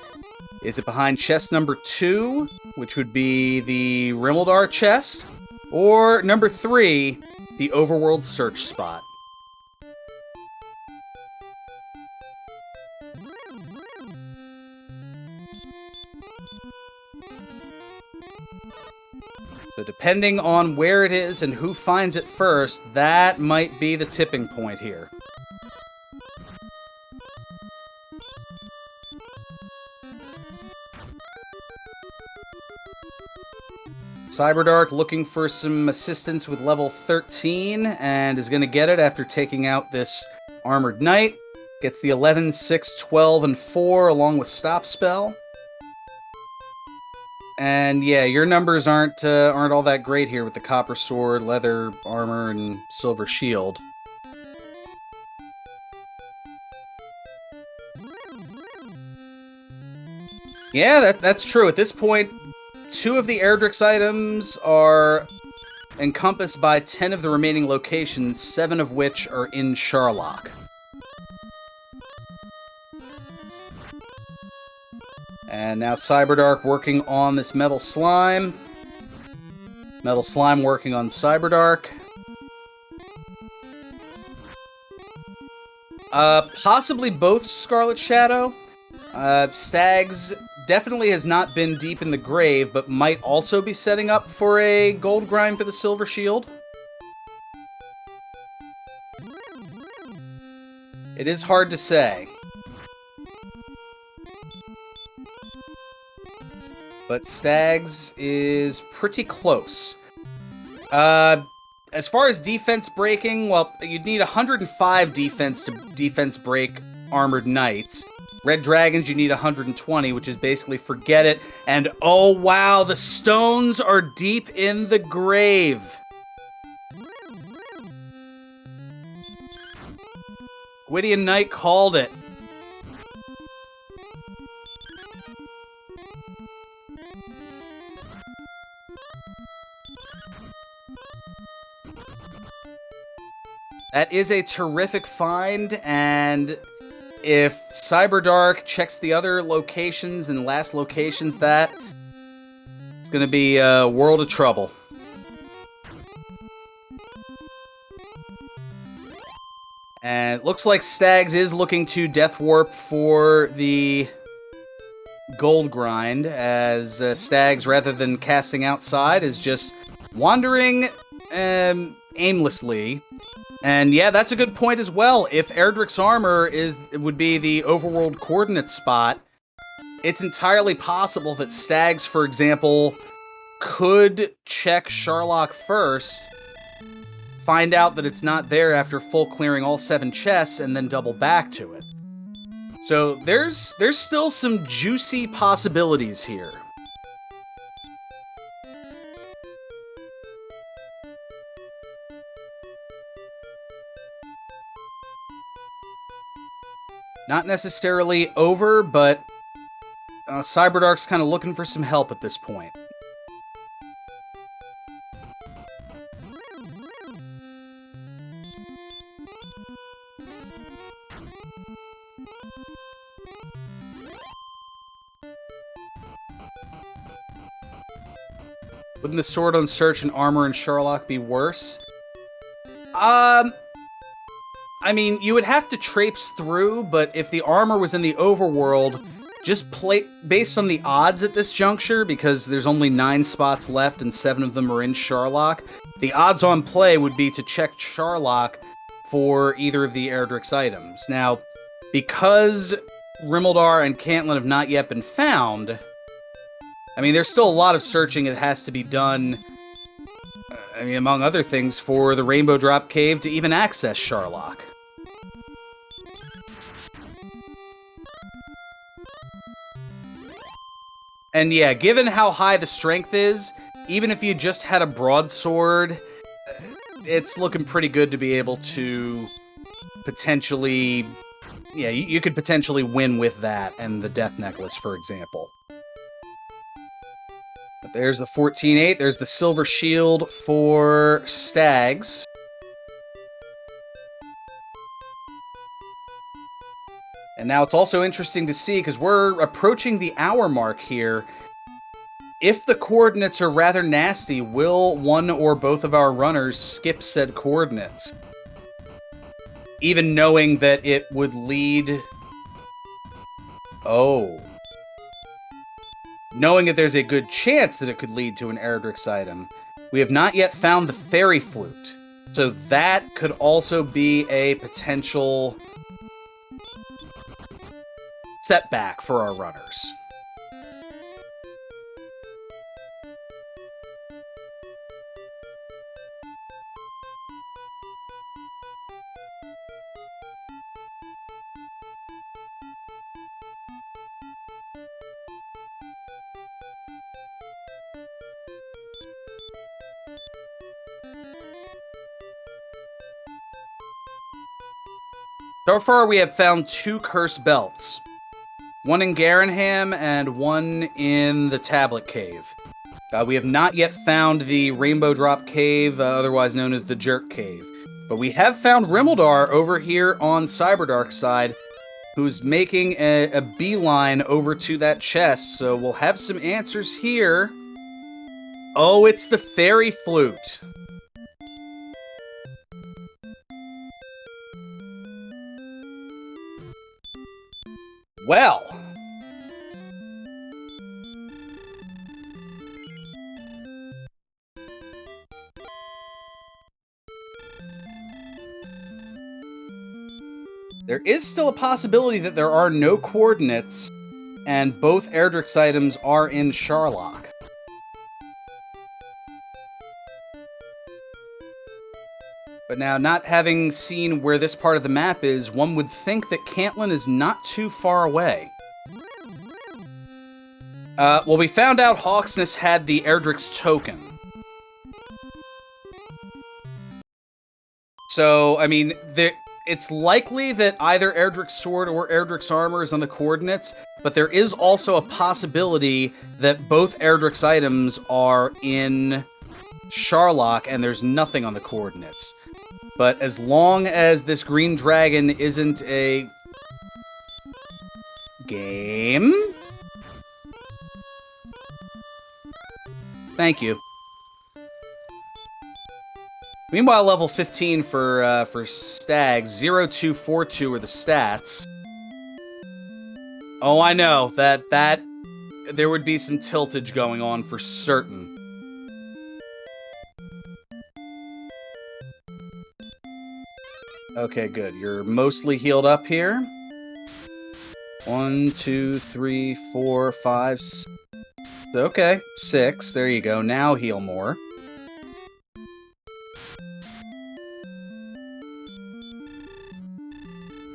Is it behind chest number 2, which would be the Rimmeldar chest? Or number 3, the Overworld search spot? So depending on where it is and who finds it first, that might be the tipping point here. Cyberdark looking for some assistance with level 13, and is going to get it after taking out this Armored Knight. Gets the 11, 6, 12, and 4 along with Stop Spell. And yeah, your numbers aren't all that great here with the Copper Sword, Leather Armor, and Silver Shield. Yeah, that's true. At this point, 2 of the Erdrick's items are encompassed by 10 of the remaining locations, 7 of which are in Sharlock. And now Cyberdark working on this Metal Slime. Metal Slime working on Cyberdark. Possibly both Scarlet Shadow. Stags definitely has not been deep in the grave, but might also be setting up for a gold grind for the Silver Shield. It is hard to say. But Stags is pretty close. As far as defense breaking, well, you'd need 105 defense to defense break Armored Knights. Red Dragons, you need 120, which is basically forget it. And oh wow, the stones are deep in the grave. Gwydion Knight called it. That is a terrific find, and if Cyberdark checks the other locations and last locations it's going to be a world of trouble. And it looks like Stags is looking to Death Warp for the gold grind, as Stags, rather than casting outside, is just wandering aimlessly. And yeah, that's a good point as well. If Erdrick's armor would be the overworld coordinate spot, it's entirely possible that Stags, for example, could check Sharlock first, find out that it's not there after full clearing all 7 chests, and then double back to it. So there's still some juicy possibilities here. Not necessarily over, but Cyberdark's kind of looking for some help at this point. Wouldn't the sword on search and armor in Sherlock be worse? I mean, you would have to traipse through, but if the armor was in the overworld, just play based on the odds at this juncture, because there's only 9 spots left and 7 of them are in Sherlock, the odds on play would be to check Sherlock for either of the Erdrick's items. Now, because Rimmeldar and Cantlin have not yet been found, I mean, there's still a lot of searching that has to be done, I mean, among other things, for the Rainbow Drop Cave to even access Sherlock. And yeah, given how high the strength is, even if you just had a broadsword, it's looking pretty good to be able to potentially... Yeah, you could potentially win with that and the Death Necklace, for example. But there's the 14-8, there's the Silver Shield for Stags. And now it's also interesting to see, because we're approaching the hour mark here, if the coordinates are rather nasty, will one or both of our runners skip said coordinates? Even knowing that it would lead... Oh. Knowing that there's a good chance that it could lead to an Erdrick's item. We have not yet found the Fairy Flute. So that could also be a potential setback for our runners. So far, we have found 2 cursed belts. One in Garanham and one in the Tablet Cave. We have not yet found the Rainbow Drop Cave, otherwise known as the Jerk Cave. But we have found Rimmeldar over here on Cyberdark side, who's making a beeline over to that chest, so we'll have some answers here. Oh, it's the Fairy Flute. Well, there is still a possibility that there are no coordinates, and both Erdrick's items are in Sherlock. But now, not having seen where this part of the map is, one would think that Cantlin is not too far away. Well, we found out Hawksness had the Erdrick's token. So, I mean, it's likely that either Erdrick's sword or Erdrick's armor is on the coordinates, but there is also a possibility that both Erdrick's items are in Sherlock and there's nothing on the coordinates. But as long as this green dragon isn't a game... Thank you. Meanwhile, level 15 for Stags, 0242 are the stats. Oh, I know, that there would be some tiltage going on for certain. Okay, good. You're mostly healed up here. 1, 2, 3, 4, 5, 6. Okay, 6. There you go. Now heal more.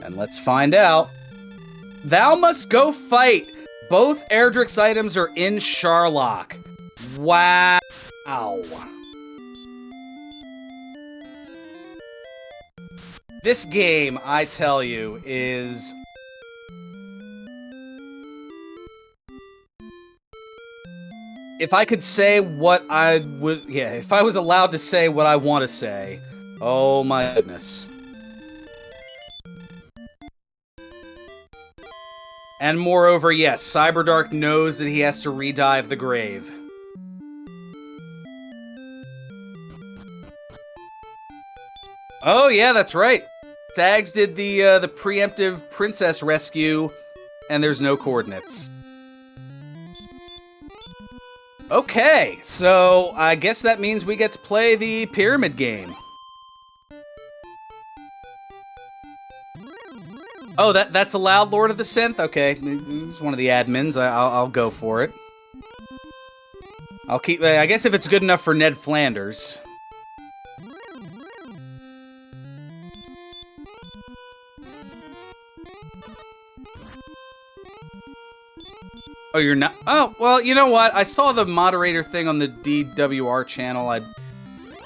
And let's find out. Thou must go fight! Both Erdrick's items are in Sherlock. Wow. This game, I tell you, is... If I could say what I would... Yeah, if I was allowed to say what I want to say. Oh my goodness. And moreover, yes, Cyberdark knows that he has to redive the grave. Oh, yeah, that's right. Stags did the preemptive princess rescue, and there's no coordinates. Okay, so I guess that means we get to play the pyramid game. Oh, that's allowed, Lord of the Synth? Okay, he's one of the admins. I'll go for it. I'll keep... I guess if it's good enough for Ned Flanders. Oh, you're not... Oh, well, you know what? I saw the moderator thing on the DWR channel. I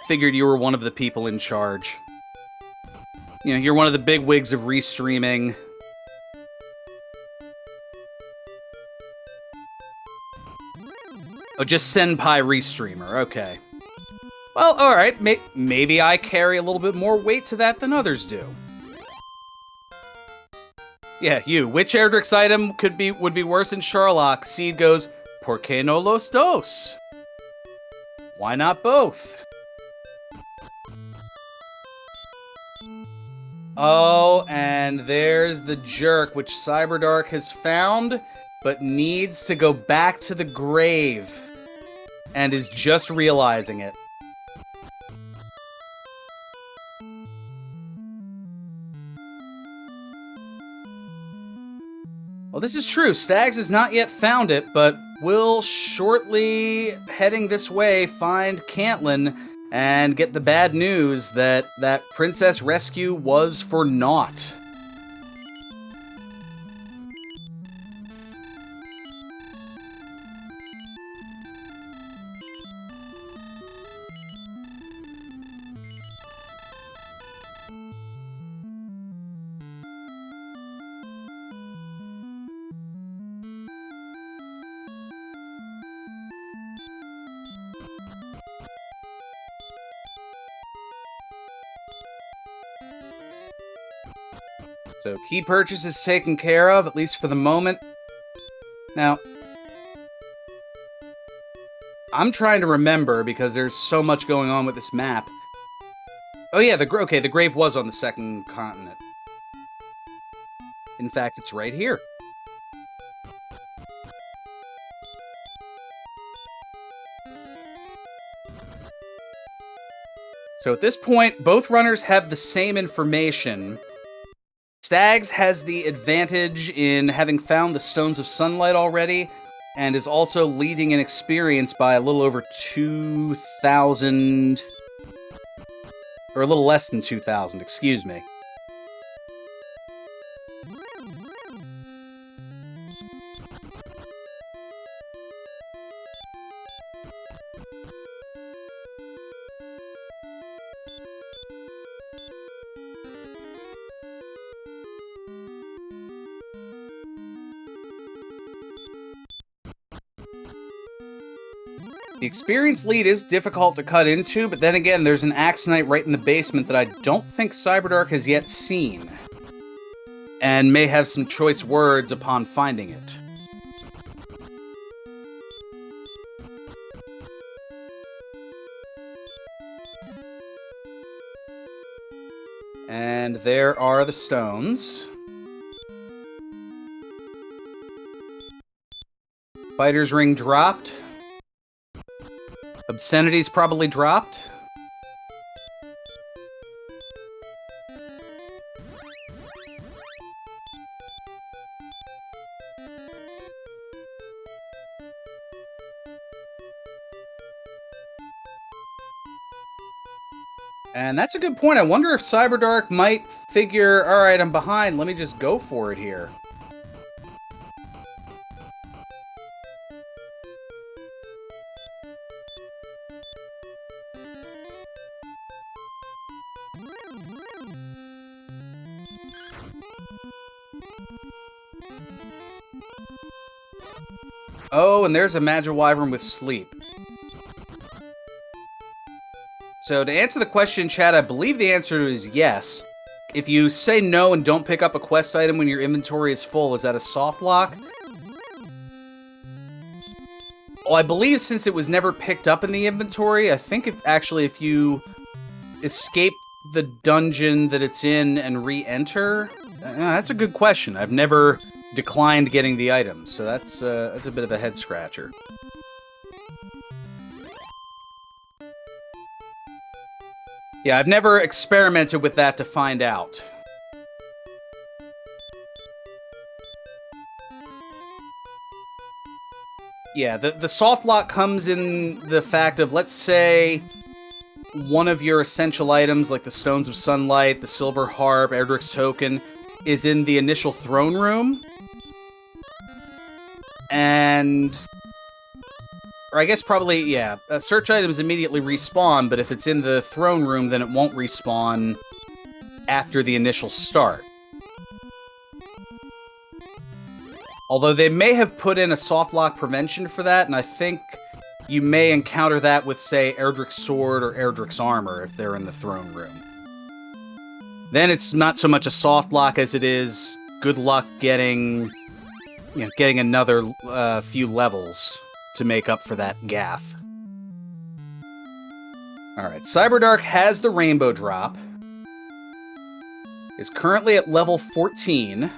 figured you were one of the people in charge. You know, you're one of the big wigs of restreaming. Oh, just Senpai Restreamer. Okay. Well, alright. Maybe I carry a little bit more weight to that than others do. Yeah, you. Which Erdrick's item would be worse than Sherlock? Seed goes, ¿Por qué no los dos? Why not both? Oh, and there's the jerk, which Cyberdark has found, but needs to go back to the grave, and is just realizing it. Well, this is true. Stags has not yet found it, but will shortly, heading this way, find Cantlin and get the bad news that that princess rescue was for naught. So, key purchase is taken care of, at least for the moment. Now, I'm trying to remember, because there's so much going on with this map. Oh yeah, the grave was on the second continent. In fact, it's right here. So at this point, both runners have the same information. Stags has the advantage in having found the Stones of Sunlight already, and is also leading in experience by a little over 2,000... or a little less than 2,000, excuse me. The experience lead is difficult to cut into, but then again, there's an Axe Knight right in the basement that I don't think Cyberdark has yet seen, and may have some choice words upon finding it. And there are the stones. Fighter's Ring dropped. Obscenity's probably dropped. And that's a good point. I wonder if Cyberdark might figure, alright, I'm behind, let me just go for it here. Oh, and there's a Magiwyvern with sleep. So to answer the question, chat, I believe the answer is yes. If you say no and don't pick up a quest item when your inventory is full, is that a soft lock? Well, I believe since it was never picked up in the inventory, I think if you escape the dungeon that it's in and re-enter? That's a good question. I've never declined getting the items, so that's a bit of a head-scratcher. Yeah, I've never experimented with that to find out. Yeah, the soft lock comes in the fact of, let's say, one of your essential items, like the Stones of Sunlight, the Silver Harp, Erdrick's Token, is in the initial throne room. And... Or I guess probably, yeah, search items immediately respawn, but if it's in the throne room, then it won't respawn after the initial start. Although they may have put in a soft lock prevention for that, and I think you may encounter that with, say, Erdrick's Sword or Erdrick's Armor if they're in the throne room. Then it's not so much a soft lock as it is good luck getting another few levels to make up for that gaffe. Alright, Cyberdark has the Rainbow Drop. Is currently at level 14.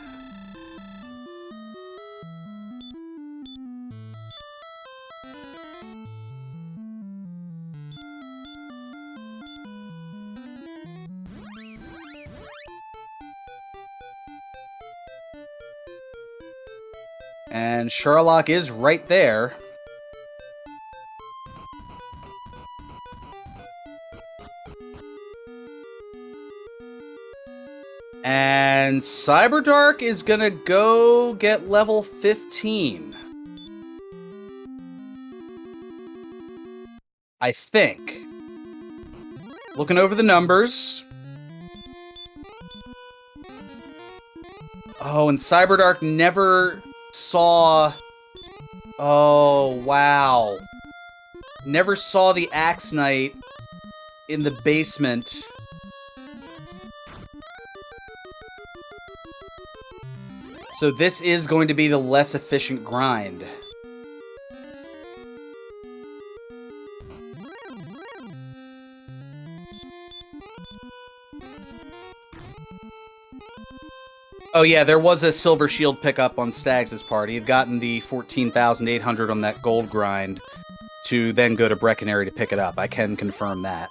And Sherlock is right there. And Cyberdark is gonna go get level 15. I think. Looking over the numbers. Oh, and Cyberdark never saw... Oh, wow. Never saw the Axe Knight in the basement. So this is going to be the less efficient grind. Oh yeah, there was a Silver Shield pickup on Stags' part. He had gotten the 14,800 on that gold grind to then go to Breckenary to pick it up. I can confirm that.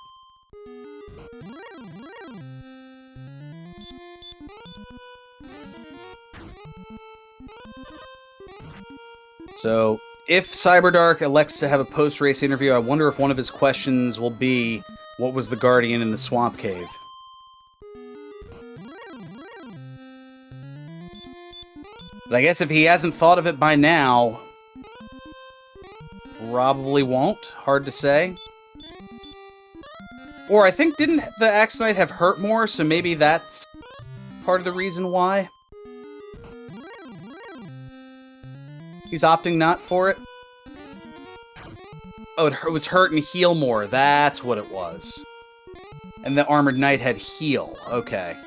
So, if Cyberdark elects to have a post-race interview, I wonder if one of his questions will be, what was the Guardian in the Swamp Cave? But I guess if he hasn't thought of it by now, probably won't. Hard to say. Or I think, didn't the Axe Knight have hurt more, so maybe that's part of the reason why? He's opting not for it? Oh, it was hurt and heal more. That's what it was. And the Armored Knight had heal. Okay.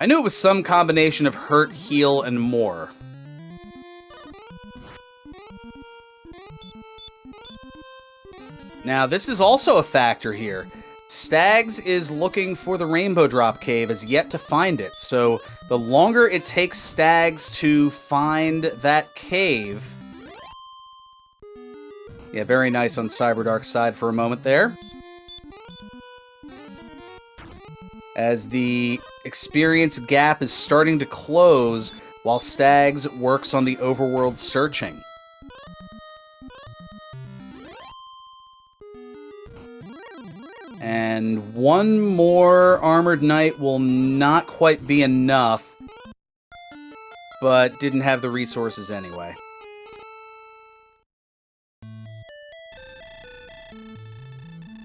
I knew it was some combination of hurt, heal, and more. Now, this is also a factor here. Stags is looking for the Rainbow Drop Cave, has yet to find it, so the longer it takes Stags to find that cave... Yeah, very nice on Cyberdark's side for a moment there. As the experience gap is starting to close while Stags works on the overworld searching. And one more Armored Knight will not quite be enough, but didn't have the resources anyway.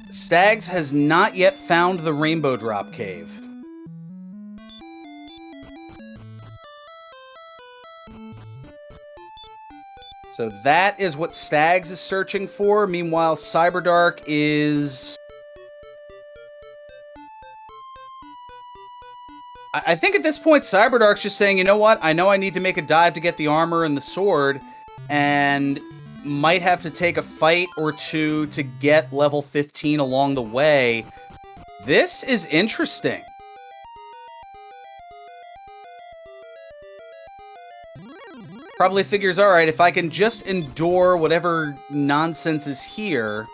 Stags has not yet found the Rainbow Drop Cave. So that is what Stags is searching for. Meanwhile, Cyberdark is... I think at this point, Cyberdark's just saying, you know what? I know I need to make a dive to get the armor and the sword, and might have to take a fight or two to get level 15 along the way. This is interesting. Probably figures, alright, if I can just endure whatever nonsense is here,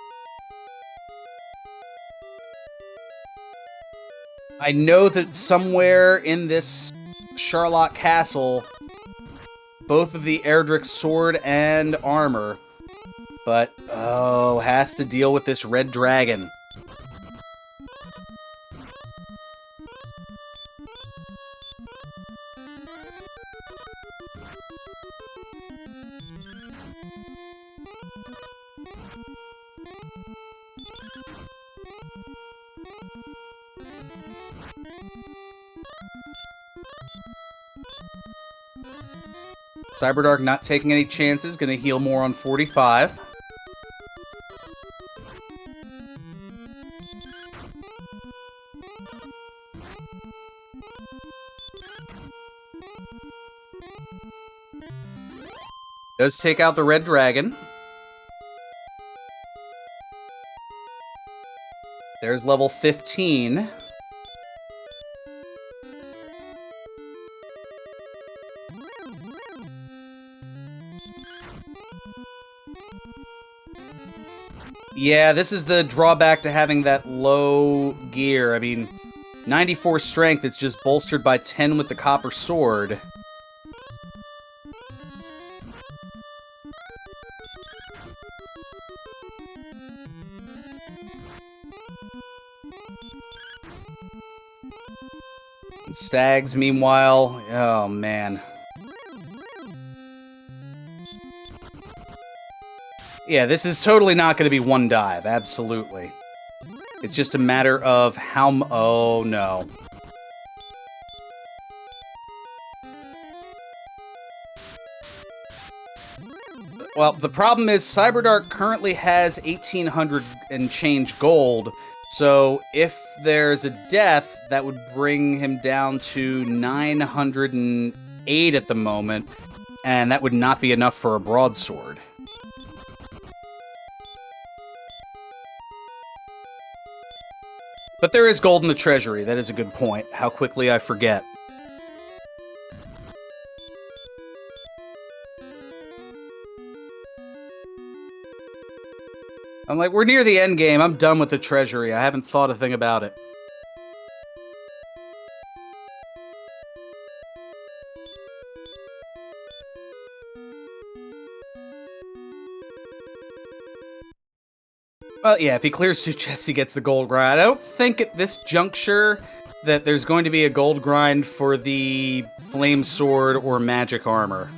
I know that somewhere in this Sharlock Castle, both of the Erdrick's sword and armor, but, oh, has to deal with this red dragon. Cyberdark not taking any chances, gonna heal more on 45. Does take out the red dragon. There's level 15. Yeah, this is the drawback to having that low gear. I mean, 94 strength, it's just bolstered by 10 with the copper sword. And Stags, meanwhile, oh man. Yeah, this is totally not going to be one dive, absolutely. It's just a matter of how oh no. Well, the problem is Cyberdark currently has 1,800 and change gold, so if there's a death, that would bring him down to 908 at the moment, and that would not be enough for a broadsword. But there is gold in the treasury, that is a good point. How quickly I forget. I'm like, we're near the end game. I'm done with the treasury. I haven't thought a thing about it. Well, yeah, if he clears 2 chests, he gets the gold grind. I don't think at this juncture that there's going to be a gold grind for the flame sword or magic armor.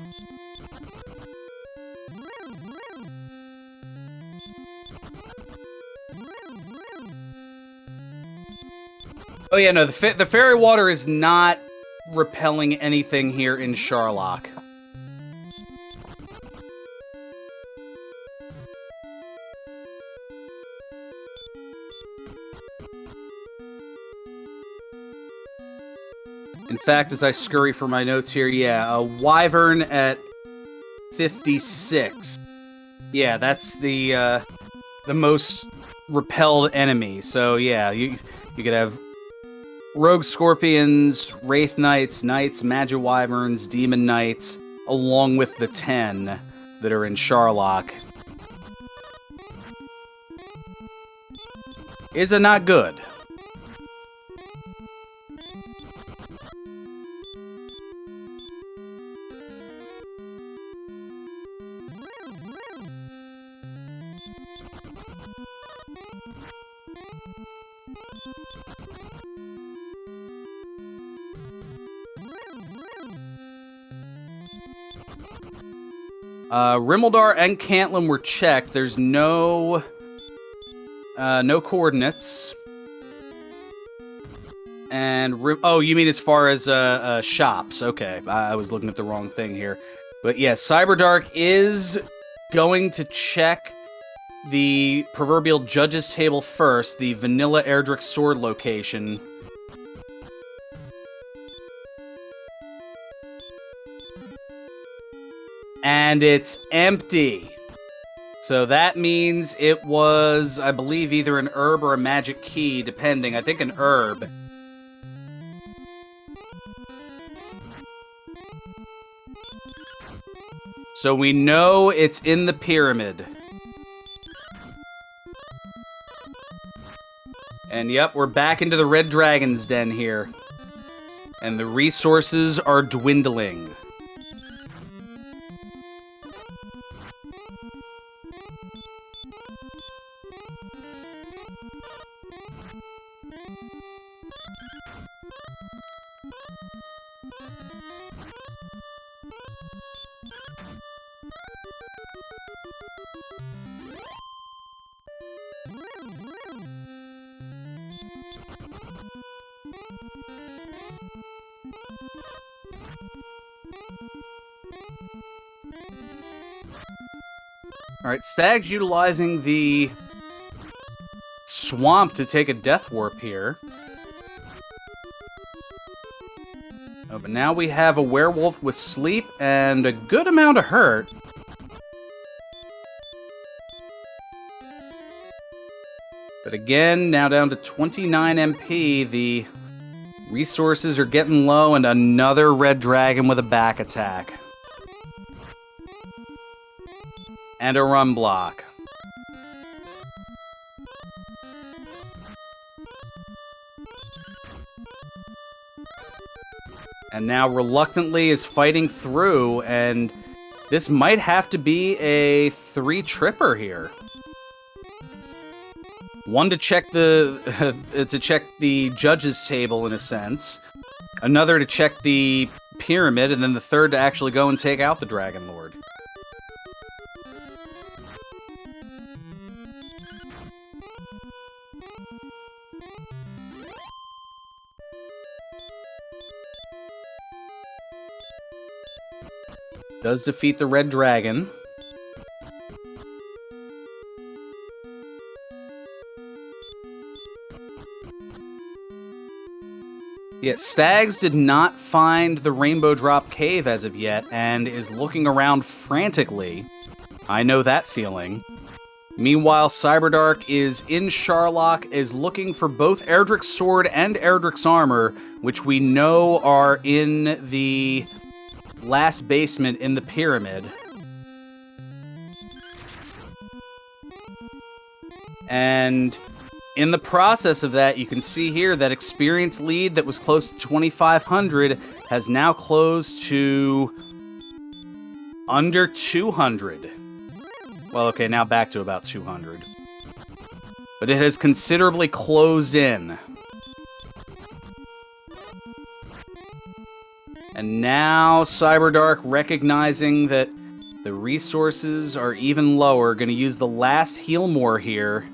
Oh yeah, no, the fairy water is not repelling anything here in Sharlock. In fact, as I scurry for my notes here, yeah, a wyvern at 56. Yeah, that's the most repelled enemy. So yeah, you could have rogue scorpions, wraith knights, knights, magi wyverns, demon knights, along with the 10 that are in Sharlock. Is it not good? Rimmildar and Cantlin were checked. There's no coordinates. And oh, you mean as far as shops? Okay, I was looking at the wrong thing here. But yeah, Cyberdark is going to check the proverbial judge's table first, the vanilla Erdrick sword location. And it's empty. So that means it was, I believe, either an herb or a magic key, depending. I think an herb. So we know it's in the pyramid. And yep, we're back into the Red Dragon's Den here. And the resources are dwindling. Alright, Stag's utilizing the swamp to take a death warp here. Oh, but now we have a werewolf with sleep and a good amount of hurt. But again, now down to 29 MP, the resources are getting low, and another red dragon with a back attack. And a run block. And now reluctantly is fighting through, and this might have to be a 3-tripper here. One to check the judges table in a sense, another to check the pyramid, and then the third to actually go and take out the Dragon Lord. Does defeat the red dragon. Yet Stags did not find the Rainbow Drop Cave as of yet, and is looking around frantically. I know that feeling. Meanwhile, Cyberdark is in Sharlock, is looking for both Erdrick's sword and Erdrick's armor, which we know are in the last basement in the pyramid. And in the process of that, you can see here that experience lead that was close to 2,500 has now closed to under 200. Well, okay, now back to about 200. But it has considerably closed in. And now Cyberdark, recognizing that the resources are even lower, going to use the last heal more here.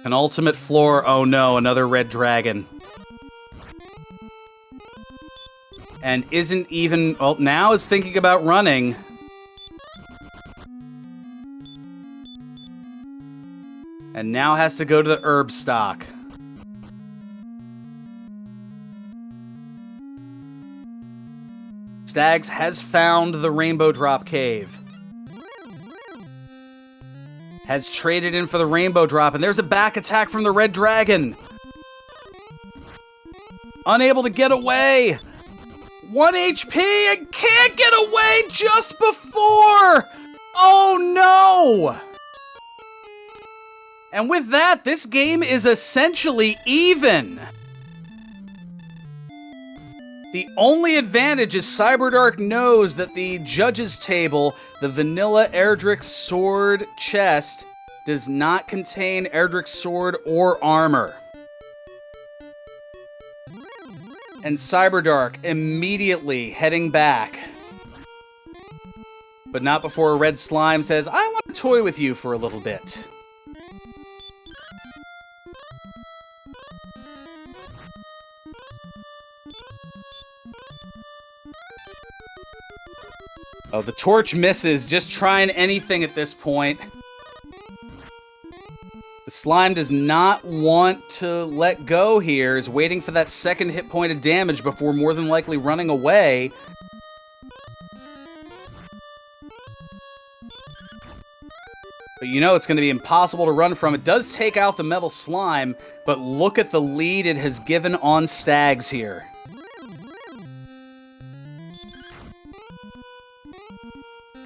Penultimate floor. Oh no, another red dragon. And isn't even... Oh, now is thinking about running. And now has to go to the herb stock. Stags has found the Rainbow Drop Cave. Has traded in for the Rainbow Drop, and there's a back attack from the Red Dragon. Unable to get away. 1 HP and can't get away just before. Oh no. And with that, this game is essentially even. The only advantage is Cyberdark knows that the judges table, the vanilla Erdrick's sword chest, does not contain Erdrick's sword or armor. And Cyberdark immediately heading back. But not before a red slime says, I want to toy with you for a little bit. Oh, the torch misses, just trying anything at this point. The slime does not want to let go here, is waiting for that second hit point of damage before more than likely running away. But you know it's going to be impossible to run from. It does take out the metal slime, but look at the lead it has given on Stags here.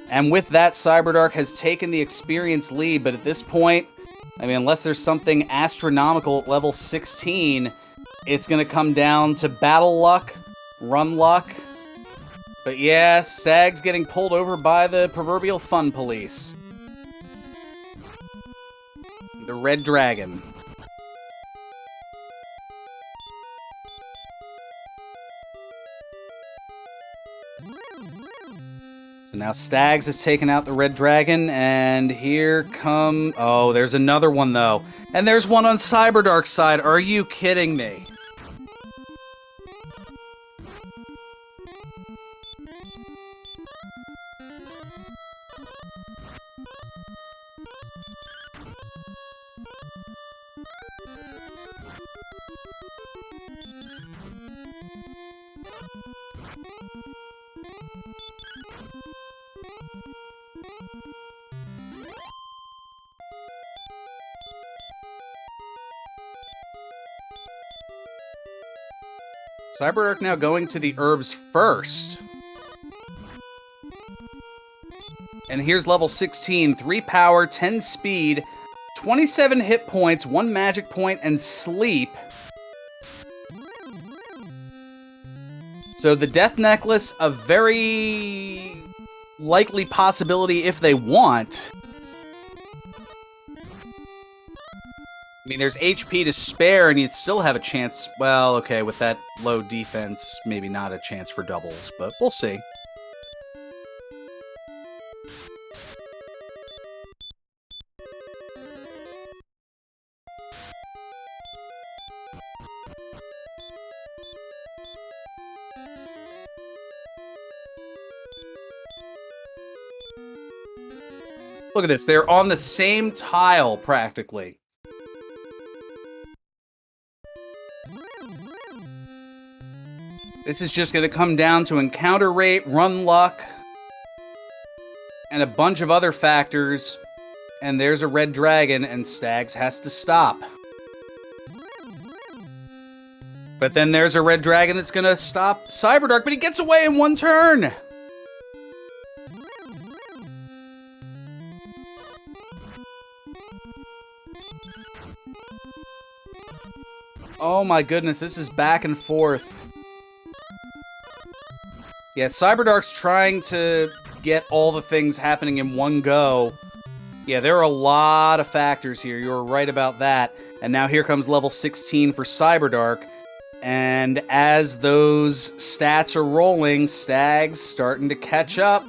And with that, Cyberdark has taken the experience lead, but at this point, I mean, unless there's something astronomical at level 16, it's going to come down to battle luck, run luck. But yeah, Stags getting pulled over by the proverbial fun police. The Red Dragon. So now Stags has taken out the Red Dragon, and here come... Oh, there's another one, though. And there's one on Cyberdark's side. Are you kidding me? Cyberdark now going to the herbs first. And here's level 16, 3 power, 10 speed, 27 hit points, 1 magic point, and sleep. So the Death Necklace, a very likely possibility if they want. I mean, there's HP to spare, and you'd still have a chance. Well, okay, with that low defense, maybe not a chance for doubles, but we'll see. Look at this. They're on the same tile, practically. This is just going to come down to encounter rate, run luck, and a bunch of other factors. And there's a Red Dragon, and Stags has to stop. But then there's a Red Dragon that's going to stop Cyberdark, but he gets away in one turn! Oh my goodness, this is back and forth. Yeah, Cyberdark's trying to get all the things happening in one go. Yeah, there are a lot of factors here. You're right about that. And now here comes level 16 for Cyberdark. And as those stats are rolling, Stag's starting to catch up.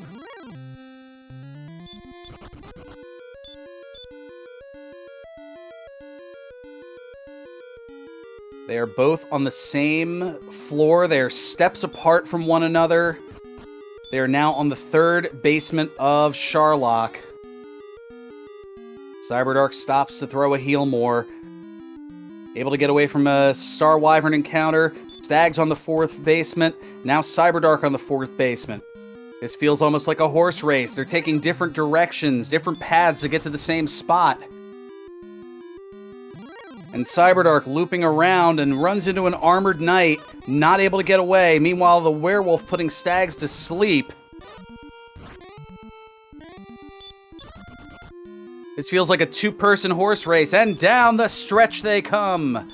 They are both on the same floor. They are steps apart from one another. They are now on the third basement of Sharlock. Cyberdark stops to throw a heal more. Able to get away from a Star Wyvern encounter. Stags on the fourth basement. Now Cyberdark on the fourth basement. This feels almost like a horse race. They're taking different directions, different paths to get to the same spot. And Cyberdark looping around and runs into an armored knight, not able to get away. Meanwhile, the werewolf putting Stags to sleep. This feels like a two-person horse race, and down the stretch they come.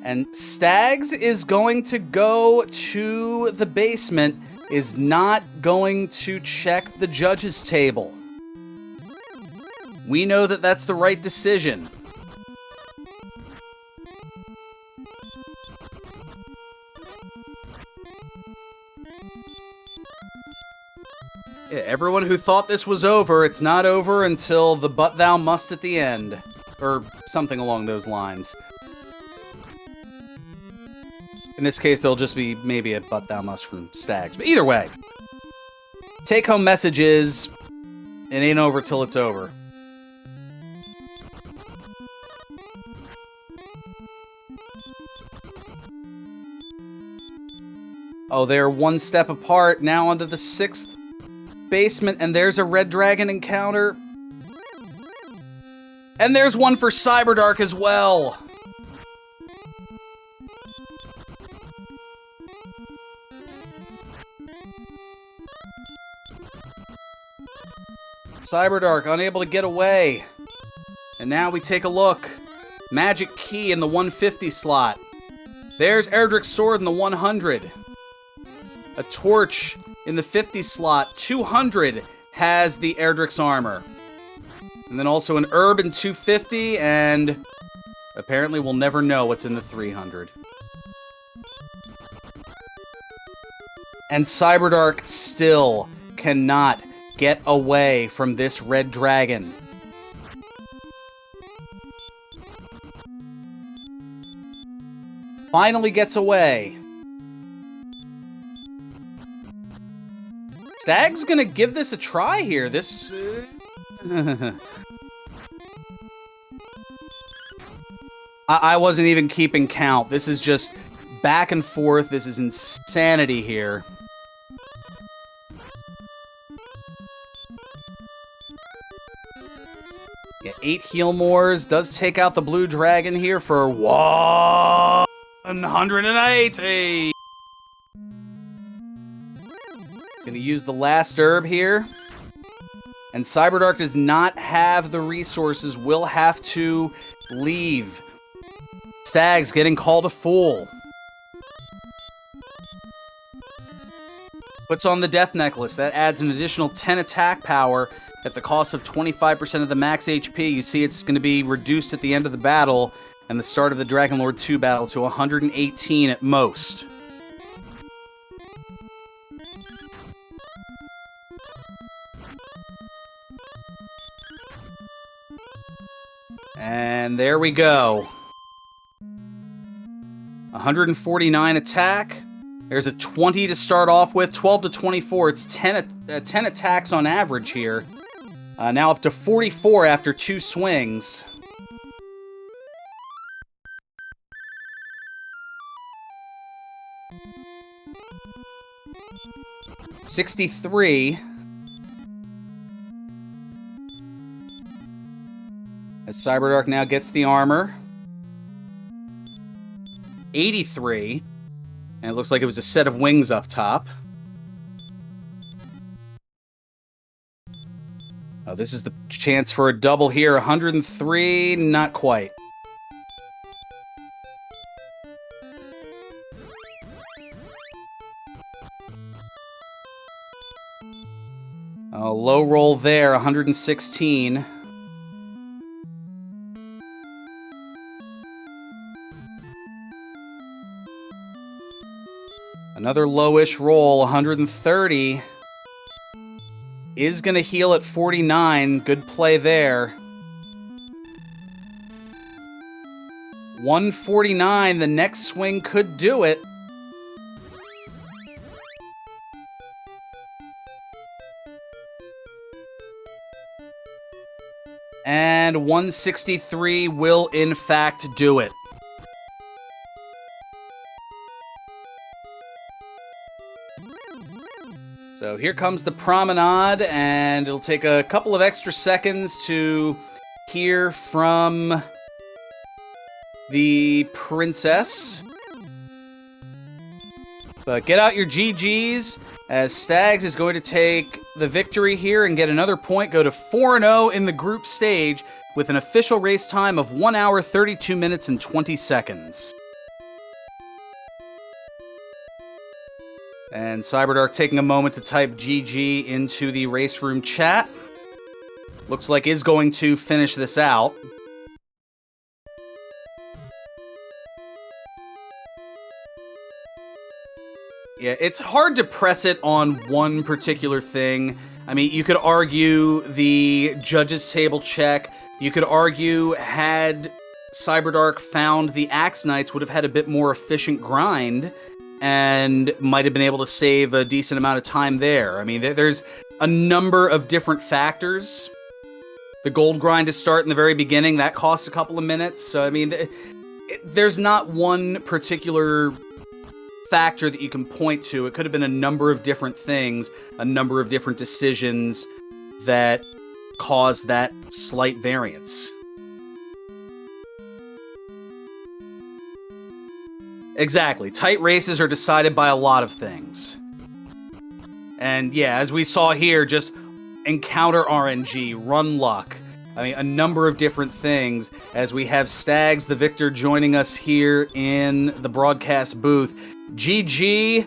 And Stags is going to go to the basement, is not going to check the judge's table. We know that that's the right decision. Yeah, everyone who thought this was over, it's not over until the but thou must at the end. Or something along those lines. In this case, there'll just be maybe a but thou must from Stags. But either way, take-home message is... It ain't over till it's over. Oh, they're one step apart. Now onto the 6th basement, and there's a red dragon encounter. And there's one for Cyberdark as well. Cyberdark unable to get away. And now we take a look. Magidrakee in the 150 slot. There's Erdrick's sword in the 100. A torch in the 50 slot. 200 has the Erdrick's armor. And then also an herb in 250, and apparently we'll never know what's in the 300. And Cyberdark still cannot get away from this red dragon. Finally gets away. Stag's gonna give this a try here. This... I wasn't even keeping count. This is just back and forth. This is insanity here. Yeah, 8 heal mores. Does take out the blue dragon here for 180. He's going to use the last herb here. And Cyberdark does not have the resources. Will have to leave. Stag's getting called a fool. Puts on the death necklace. That adds an additional 10 attack power at the cost of 25% of the max HP. You see it's going to be reduced at the end of the battle and the start of the Dragonlord 2 battle to 118 at most. And there we go. 149 attack. There's a 20 to start off with. 12 to 24. It's 10 attacks on average here. Now up to 44 after 2 swings. $63. As Cyberdark now gets the armor. 83. And it looks like it was a set of wings up top. Oh, this is the chance for a double here. 103, not quite. A low roll there, 116. Another lowish roll, 130. Is going to heal at 49. Good play there. 149. The next swing could do it. And 163 will, in fact, do it. So here comes the promenade, and it'll take a couple of extra seconds to hear from the princess. But get out your GGs, as Stags is going to take the victory here and get another point, go to 4-0 in the group stage with an official race time of 1 hour, 32 minutes, and 20 seconds. And Cyberdark taking a moment to type GG into the race room chat. Looks like is going to finish this out. Yeah, it's hard to press it on one particular thing. I mean, you could argue the judges table check. You could argue had Cyberdark found the Axe Knights would have had a bit more efficient grind and might have been able to save a decent amount of time there. I mean, there's a number of different factors. The gold grind to start in the very beginning, that cost a couple of minutes. So, I mean, there's not one particular factor that you can point to. It could have been a number of different things, a number of different decisions that caused that slight variance. Exactly. Tight races are decided by a lot of things. And yeah, as we saw here, just encounter RNG, run luck. I mean, a number of different things. As we have Stags, the victor, joining us here in the broadcast booth. GG,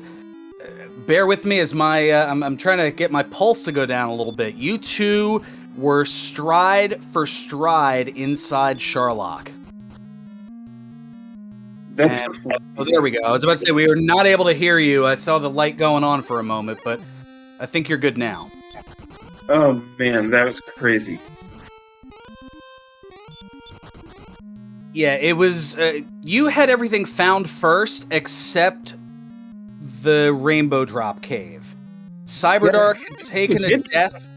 bear with me as I'm trying to get my pulse to go down a little bit. You two were stride for stride inside Sherlock. Oh, there we go. I was about to say, we were not able to hear you. I saw the light going on for a moment, but I think you're good now.
Oh, man, that was crazy.
Yeah, it was... you had everything found first, except the Rainbow Drop Cave. Cyberdark had taken a death...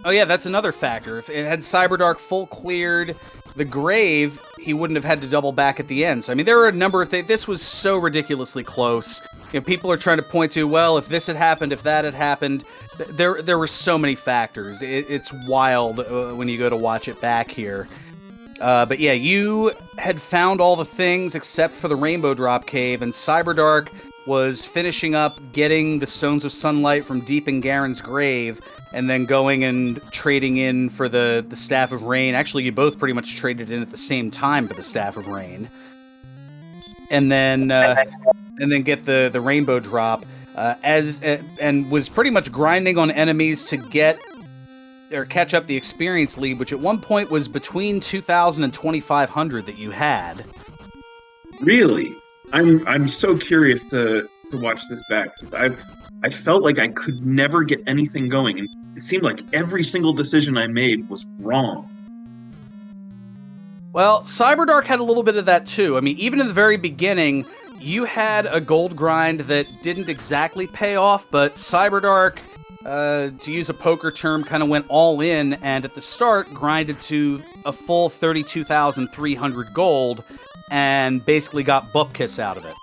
Oh yeah, that's another factor. If it had Cyberdark full cleared the grave, he wouldn't have had to double back at the end. So, I mean, there were a number of things. This was so ridiculously close. You know, people are trying to point to, well, if this had happened, if that had happened. There were so many factors. It's wild when you go to watch it back here. But yeah, you had found all the things except for the Rainbow Drop Cave, and Cyberdark was finishing up getting the Stones of Sunlight from deep in Garen's grave, and then going and trading in for the Staff of Rain. Actually, you both pretty much traded in at the same time for the Staff of Rain. And then get the Rainbow Drop, and was pretty much grinding on enemies to get or catch up the experience lead, which at one point was between 2,000 and 2,500 that you had.
Really? I'm so curious to watch this back, because I felt like I could never get anything going, and it seemed like every single decision I made was wrong.
Well, Cyberdark had a little bit of that too. I mean, even in the very beginning, you had a gold grind that didn't exactly pay off, but Cyberdark, to use a poker term, kind of went all in, and at the start grinded to a full 32,300 gold, and basically got bupkis out of it.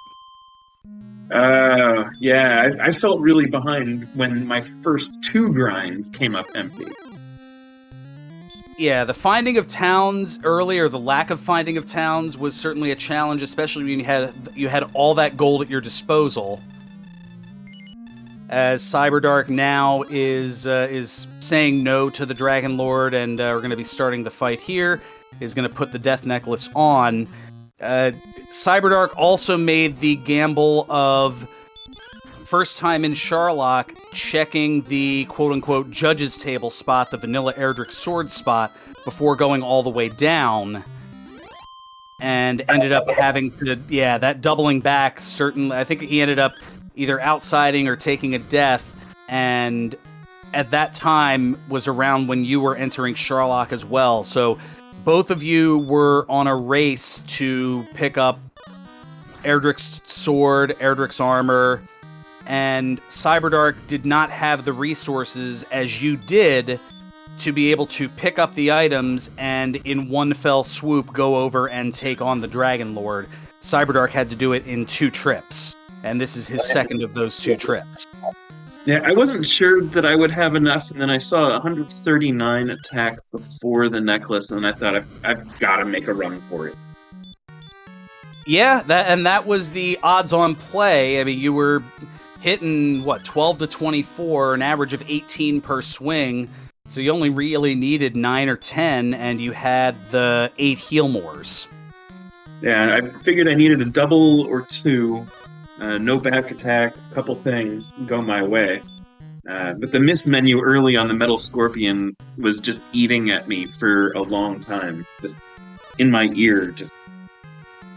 Yeah, I felt really behind when my first 2 grinds came up empty.
Yeah, the finding of towns early, or the lack of finding of towns, was certainly a challenge, especially when you had all that gold at your disposal. As Cyberdark now is saying no to the Dragon Lord, and we're going to be starting the fight here, is going to put the Death Necklace on. Cyberdark also made the gamble of, first time in Sherlock, checking the quote-unquote judge's table spot, the vanilla Erdrick sword spot, before going all the way down, and ended up having to, that doubling back, certainly, I think he ended up either outsiding or taking a death, and at that time was around when you were entering Sherlock as well, so both of you were on a race to pick up Erdrick's sword, Erdrick's armor, and Cyberdark did not have the resources as you did to be able to pick up the items and in one fell swoop go over and take on the Dragon Lord. Cyberdark had to do it in 2 trips, and this is his second of those 2 trips.
Yeah, I wasn't sure that I would have enough, and then I saw 139 attack before the necklace, and I thought I've got to make a run for it.
Yeah, that was the odds-on play. I mean, you were hitting, 12 to 24, an average of 18 per swing, so you only really needed 9 or 10, and you had the 8 heal mores.
Yeah, I figured I needed a double or 2. No back attack, a couple things go my way. But the miss menu early on the Metal Scorpion was just eating at me for a long time. Just in my ear, just,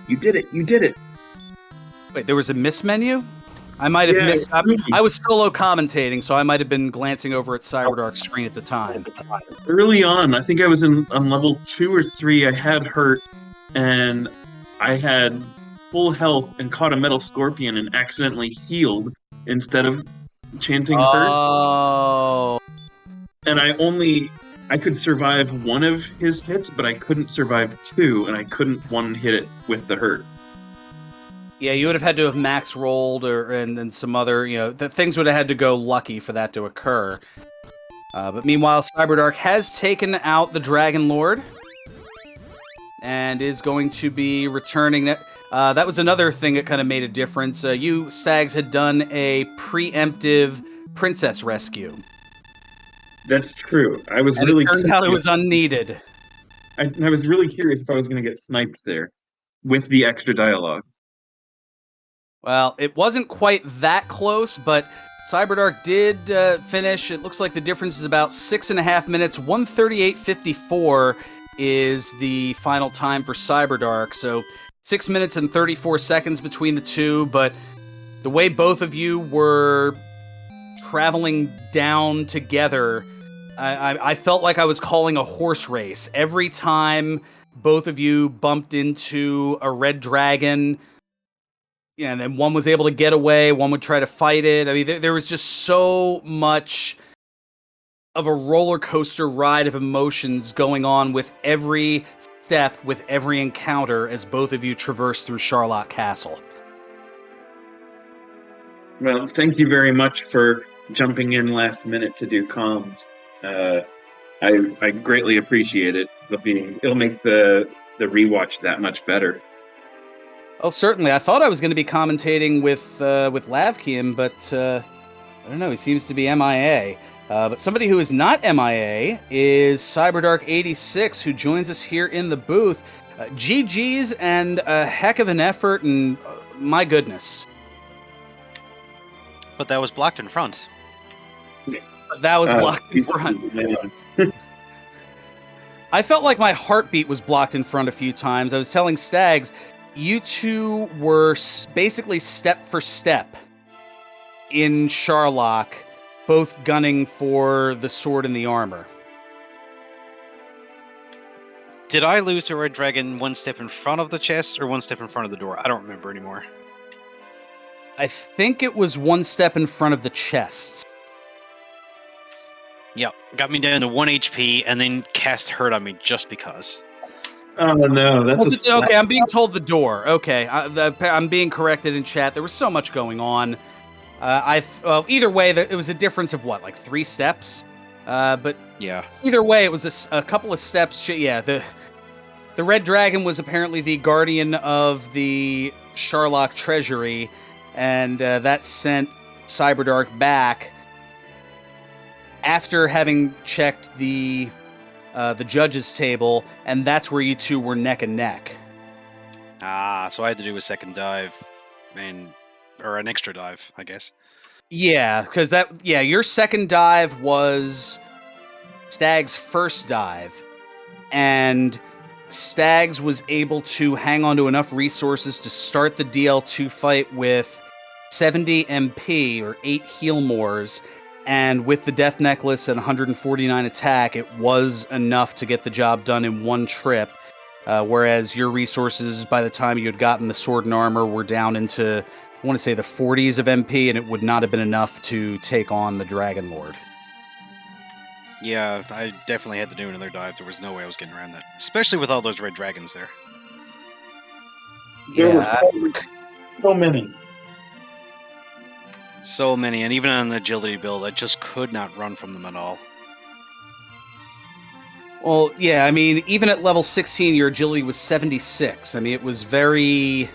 you did it.
Wait, there was a miss menu? I might have missed... I was solo commentating, so I might have been glancing over at Cyberdark's screen at the time.
Early on, I think I was on level 2 or 3, I had hurt, and I had full health and caught a Metal Scorpion and accidentally healed instead of chanting hurt,
Oh.
and I could survive one of his hits, but I couldn't survive two, and I couldn't one hit it with the hurt.
Yeah, you would have had to have max rolled, and some other, things would have had to go lucky for that to occur. But meanwhile, Cyberdark has taken out the Dragon Lord and is going to be returning. That was another thing that kind of made a difference. You, Stags, had done a preemptive princess rescue.
That's true. I was
And
really
it turned out it was unneeded.
I was really curious if I was going to get sniped there with the extra dialogue.
Well, it wasn't quite that close, but Cyberdark did finish. It looks like the difference is about 6.5 minutes. 1:38:54 is the final time for Cyberdark. So 6 minutes and 34 seconds between the two, but the way both of you were traveling down together, I felt like I was calling a horse race. Every time both of you bumped into a red dragon, and then one was able to get away, one would try to fight it. I mean, there was just so much of a roller coaster ride of emotions going on with every step, with every encounter, as both of you traverse through Charlotte Castle.
Well, thank you very much for jumping in last minute to do comms. I greatly appreciate it. It'll make the rewatch that much better.
Oh, certainly. I thought I was going to be commentating with Lavkian, but I don't know. He seems to be MIA. But somebody who is not MIA is Cyberdark86, who joins us here in the booth. GG's and a heck of an effort, and my goodness.
But that was blocked in front.
That was blocked in front. I felt like my heartbeat was blocked in front a few times. I was telling Stags, you two were basically step for step in Charlock, both gunning for the sword and the armor.
Did I lose to Red Dragon one step in front of the chest or one step in front of the door? I don't remember anymore.
I think it was one step in front of the chests.
Yep, got me down to 1 HP and then cast Hurt on me just because.
Oh no, that's
okay. I'm being told the door. Okay, I'm being corrected in chat. There was so much going on. Either way, it was a difference of what, like 3 steps. But
yeah,
either way, it was a couple of steps. Yeah, the Red Dragon was apparently the guardian of the Charlock treasury, and that sent Cyberdark back after having checked the judges' table, and that's where you two were neck and neck.
Ah, so I had to do a second dive, or an extra dive, I guess.
Yeah, because your second dive was Stag's first dive, and Stags was able to hang on to enough resources to start the DL2 fight with 70 MP, or 8 heal mores, and with the Death Necklace and 149 attack, it was enough to get the job done in one trip, whereas your resources, by the time you had gotten the sword and armor, were down into, I want to say, the 40s of MP, and it would not have been enough to take on the Dragon Lord.
Yeah, I definitely had to do another dive. There was no way I was getting around that, especially with all those red dragons there.
There were so many.
So many, and even on an agility build, I just could not run from them at all.
Well, yeah, I mean, even at level 16, your agility was 76. I mean, it was very,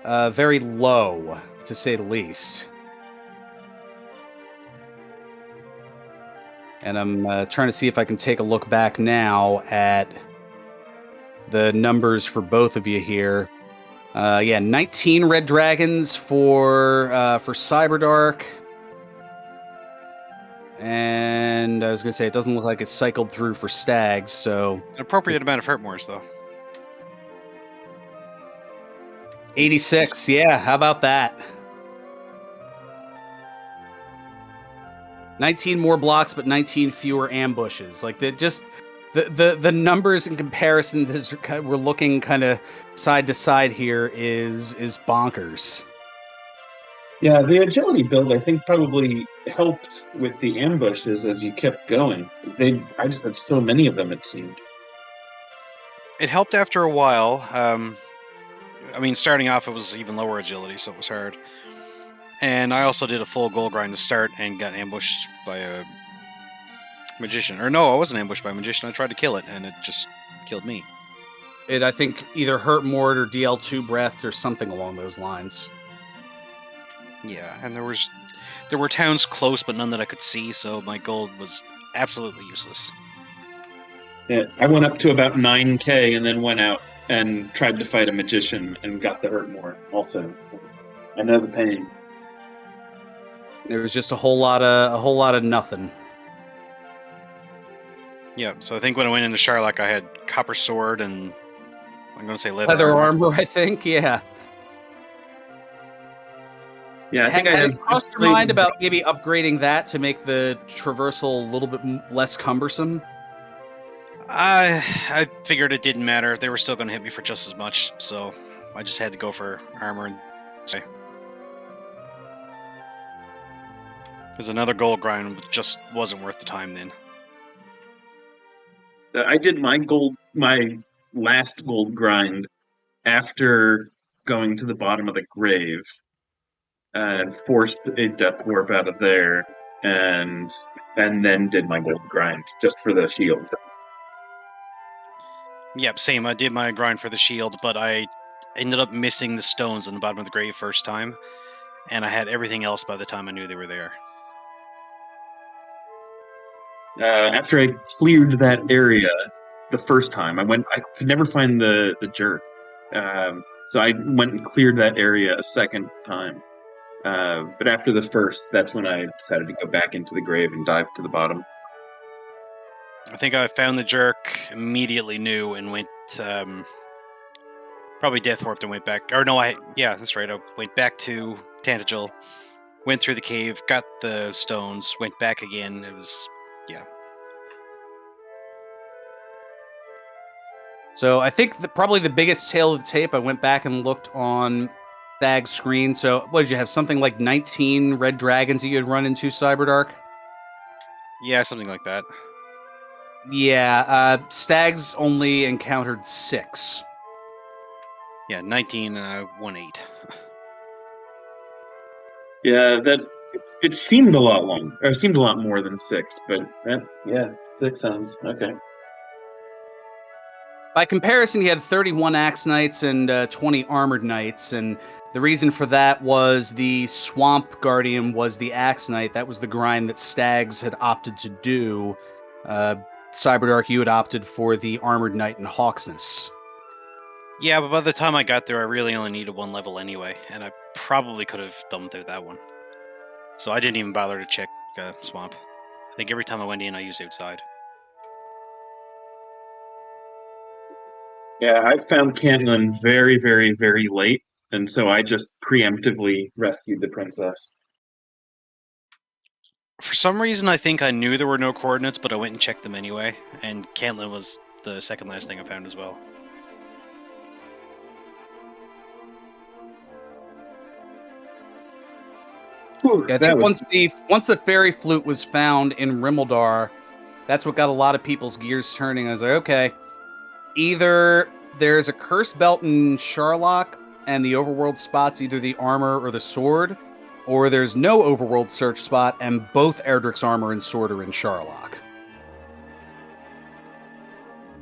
very low, to say the least. And I'm trying to see if I can take a look back now at the numbers for both of you here. 19 red dragons for Cyberdark. And I was going to say, it doesn't look like it's cycled through for Stags, so...
An appropriate amount of hurt mores, though.
86, yeah, how about that? 19 more blocks, but 19 fewer ambushes. Like, the numbers and comparisons as we're looking kind of side to side here is bonkers.
Yeah, the agility build I think probably helped with the ambushes as you kept going. I just had so many of them, it seemed.
It helped after a while. I mean, starting off, it was even lower agility, so it was hard. And I also did a full goal grind to start and got ambushed by a magician. Or no, I wasn't ambushed by a magician. I tried to kill it, and it just killed me.
It, I think, either hurt Mort or DL2 breathed or something along those lines.
Yeah, and there were towns close, but none that I could see, so my gold was absolutely useless.
Yeah, I went up to about 9K and then went out and tried to fight a magician and got the hurt more. Also, I know the pain.
There was just a whole lot of nothing.
Yeah, so I think when I went into Sharlock, I had copper sword and I'm going to say leather
armor, I think. Yeah.
Yeah, I think I
had
had
it crossed your mind about maybe upgrading that to make the traversal a little bit less cumbersome?
I figured it didn't matter. They were still going to hit me for just as much, so I just had to go for armor and say. Because another gold grind just wasn't worth the time then.
I did my last gold grind after going to the bottom of the grave and forced a death warp out of there, and then did my gold grind just for the shield.
Yep, same. I did my grind for the shield, but I ended up missing the stones in the bottom of the grave first time, and I had everything else by the time I knew they were there.
After I cleared that area the first time, I could never find the jerk. So I went and cleared that area a second time. But after the first, that's when I decided to go back into the grave and dive to the bottom.
I think I found the jerk, immediately knew, and went probably death warped and went back. Or no, yeah, that's right. I went back to Tantagel, went through the cave, got the stones, went back again. It was, yeah.
So I think probably the biggest tail of the tape, I went back and looked on Stag's screen. So what did you have? Something like 19 red dragons that you had run into, Cyberdark?
Yeah, something like that.
Yeah, Stags only encountered 6.
Yeah, 19 and I won 8.
Yeah, it seemed a lot long. Or it seemed a lot more than 6, but yeah, 6 sounds okay.
By comparison, he had 31 Axe Knights and 20 Armored Knights, and the reason for that was the Swamp Guardian was the Axe Knight. That was the grind that Stags had opted to do. Cyberdark, you had opted for the Armored Knight and Hawksness.
Yeah, but by the time I got there, I really only needed 1 level anyway, and I probably could have done through that one. So I didn't even bother to check Swamp. I think every time I went in, I used outside.
Yeah, I found Cantland very, very, very late, and so I just preemptively rescued the princess.
For some reason, I think I knew there were no coordinates, but I went and checked them anyway, and Cantland was the second last thing I found as well.
Yeah, I think once the fairy flute was found in Rimmeldar, that's what got a lot of people's gears turning. I was like, okay, either there's a cursed belt in Sharlock and the overworld spot's either the armor or the sword, or there's no overworld search spot and both Erdrick's armor and sword are in Sharlock.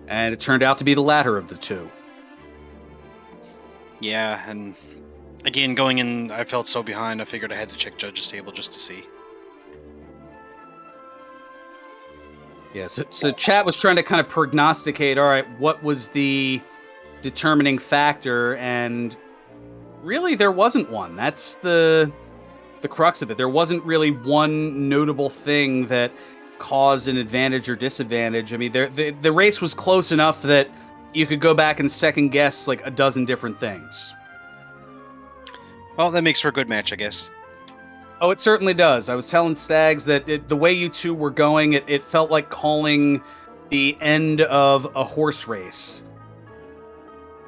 And it turned out to be the latter of the two.
Yeah, and again, going in, I felt so behind, I figured I had to check Judge's table just to see.
Yeah, so chat was trying to kind of prognosticate, all right, what was the determining factor, and really there wasn't one. That's the crux of it. There wasn't really one notable thing that caused an advantage or disadvantage. I mean, the race was close enough that you could go back and second guess like a dozen different things.
Well, that makes for a good match, I guess.
Oh, it certainly does. I was telling Stags that the way you two were going, it felt like calling the end of a horse race.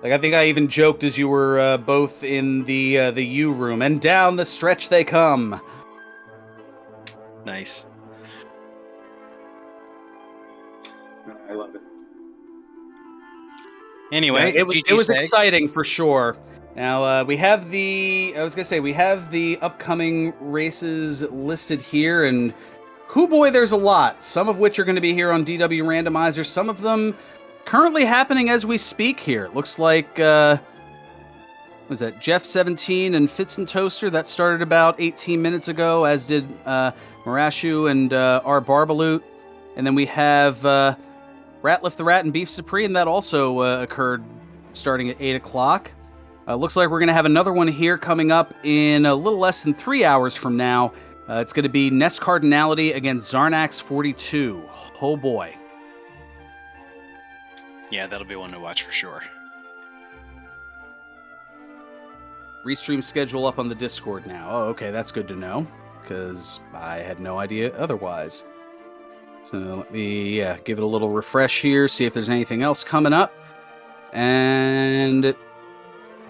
Like, I think I even joked as you were both in the U room, and down the stretch they come.
Nice.
I love it.
Anyway,
Yeah,
GG
it was
Stags.
exciting for sure. Now, we have the upcoming races listed here, and boy, there's a lot. Some of which are going to be here on DW Randomizer, some of them currently happening as we speak here. It looks like, was that Jeff 17 and Fitz and Toaster? That started about 18 minutes ago, as did Marashu and our Barbaloot. And then we have Ratliff the Rat and Beef Supreme. That also occurred starting at 8 o'clock. Looks like we're going to have another one here coming up in a little less than 3 hours from now. It's going to be Nest Cardinality against Zarnax42. Oh boy.
Yeah, that'll be one to watch for sure.
Restream schedule up on the Discord now. Oh, okay, that's good to know, because I had no idea otherwise. So let me give it a little refresh here, see if there's anything else coming up. And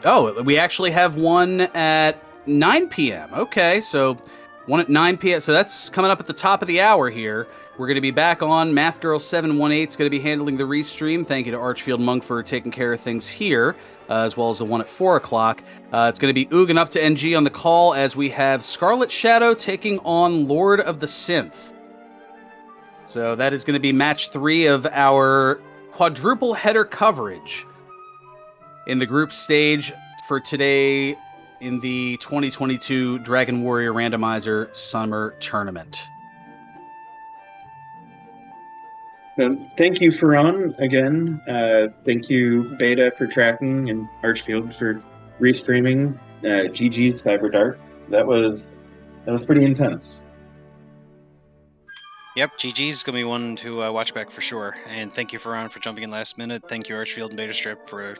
oh, we actually have one at 9 p.m. Okay, so one at 9 p.m. So that's coming up at the top of the hour here. We're going to be back on. Math Girl 718 is going to be handling the restream. Thank you to Archfield Monk for taking care of things here, as well as the one at 4 o'clock. It's going to be Ugin up to NG on the call, as we have Scarlet Shadow taking on Lord of the Synth. So that is going to be match 3 of our quadruple header coverage in the group stage for today in the 2022 Dragon Warrior Randomizer Summer Tournament.
Thank you, Ferran, again. Thank you, Beta, for tracking, and Archfield for restreaming. GG's Cyberdark. That was pretty intense.
Yep, GG's going to be one to watch back for sure. And thank you, Ferran, for jumping in last minute. Thank you, Archfield and Beta Strip, for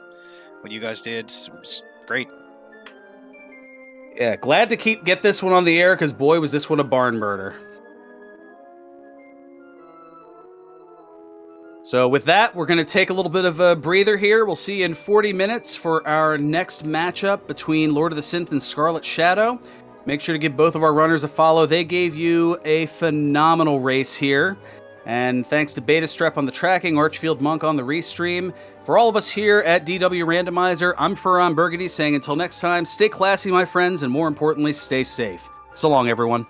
what you guys did. It's great.
Yeah, glad to get this one on the air, because boy, was this one a barn burner. So with that, we're going to take a little bit of a breather here. We'll see you in 40 minutes for our next matchup between Lord of the Synth and Scarlet Shadow. Make sure to give both of our runners a follow. They gave you a phenomenal race here. And thanks to Beta Strep on the tracking, Archfield Monk on the restream. For all of us here at DW Randomizer, I'm Ferran Burgundy saying until next time, stay classy, my friends, and more importantly, stay safe. So long, everyone.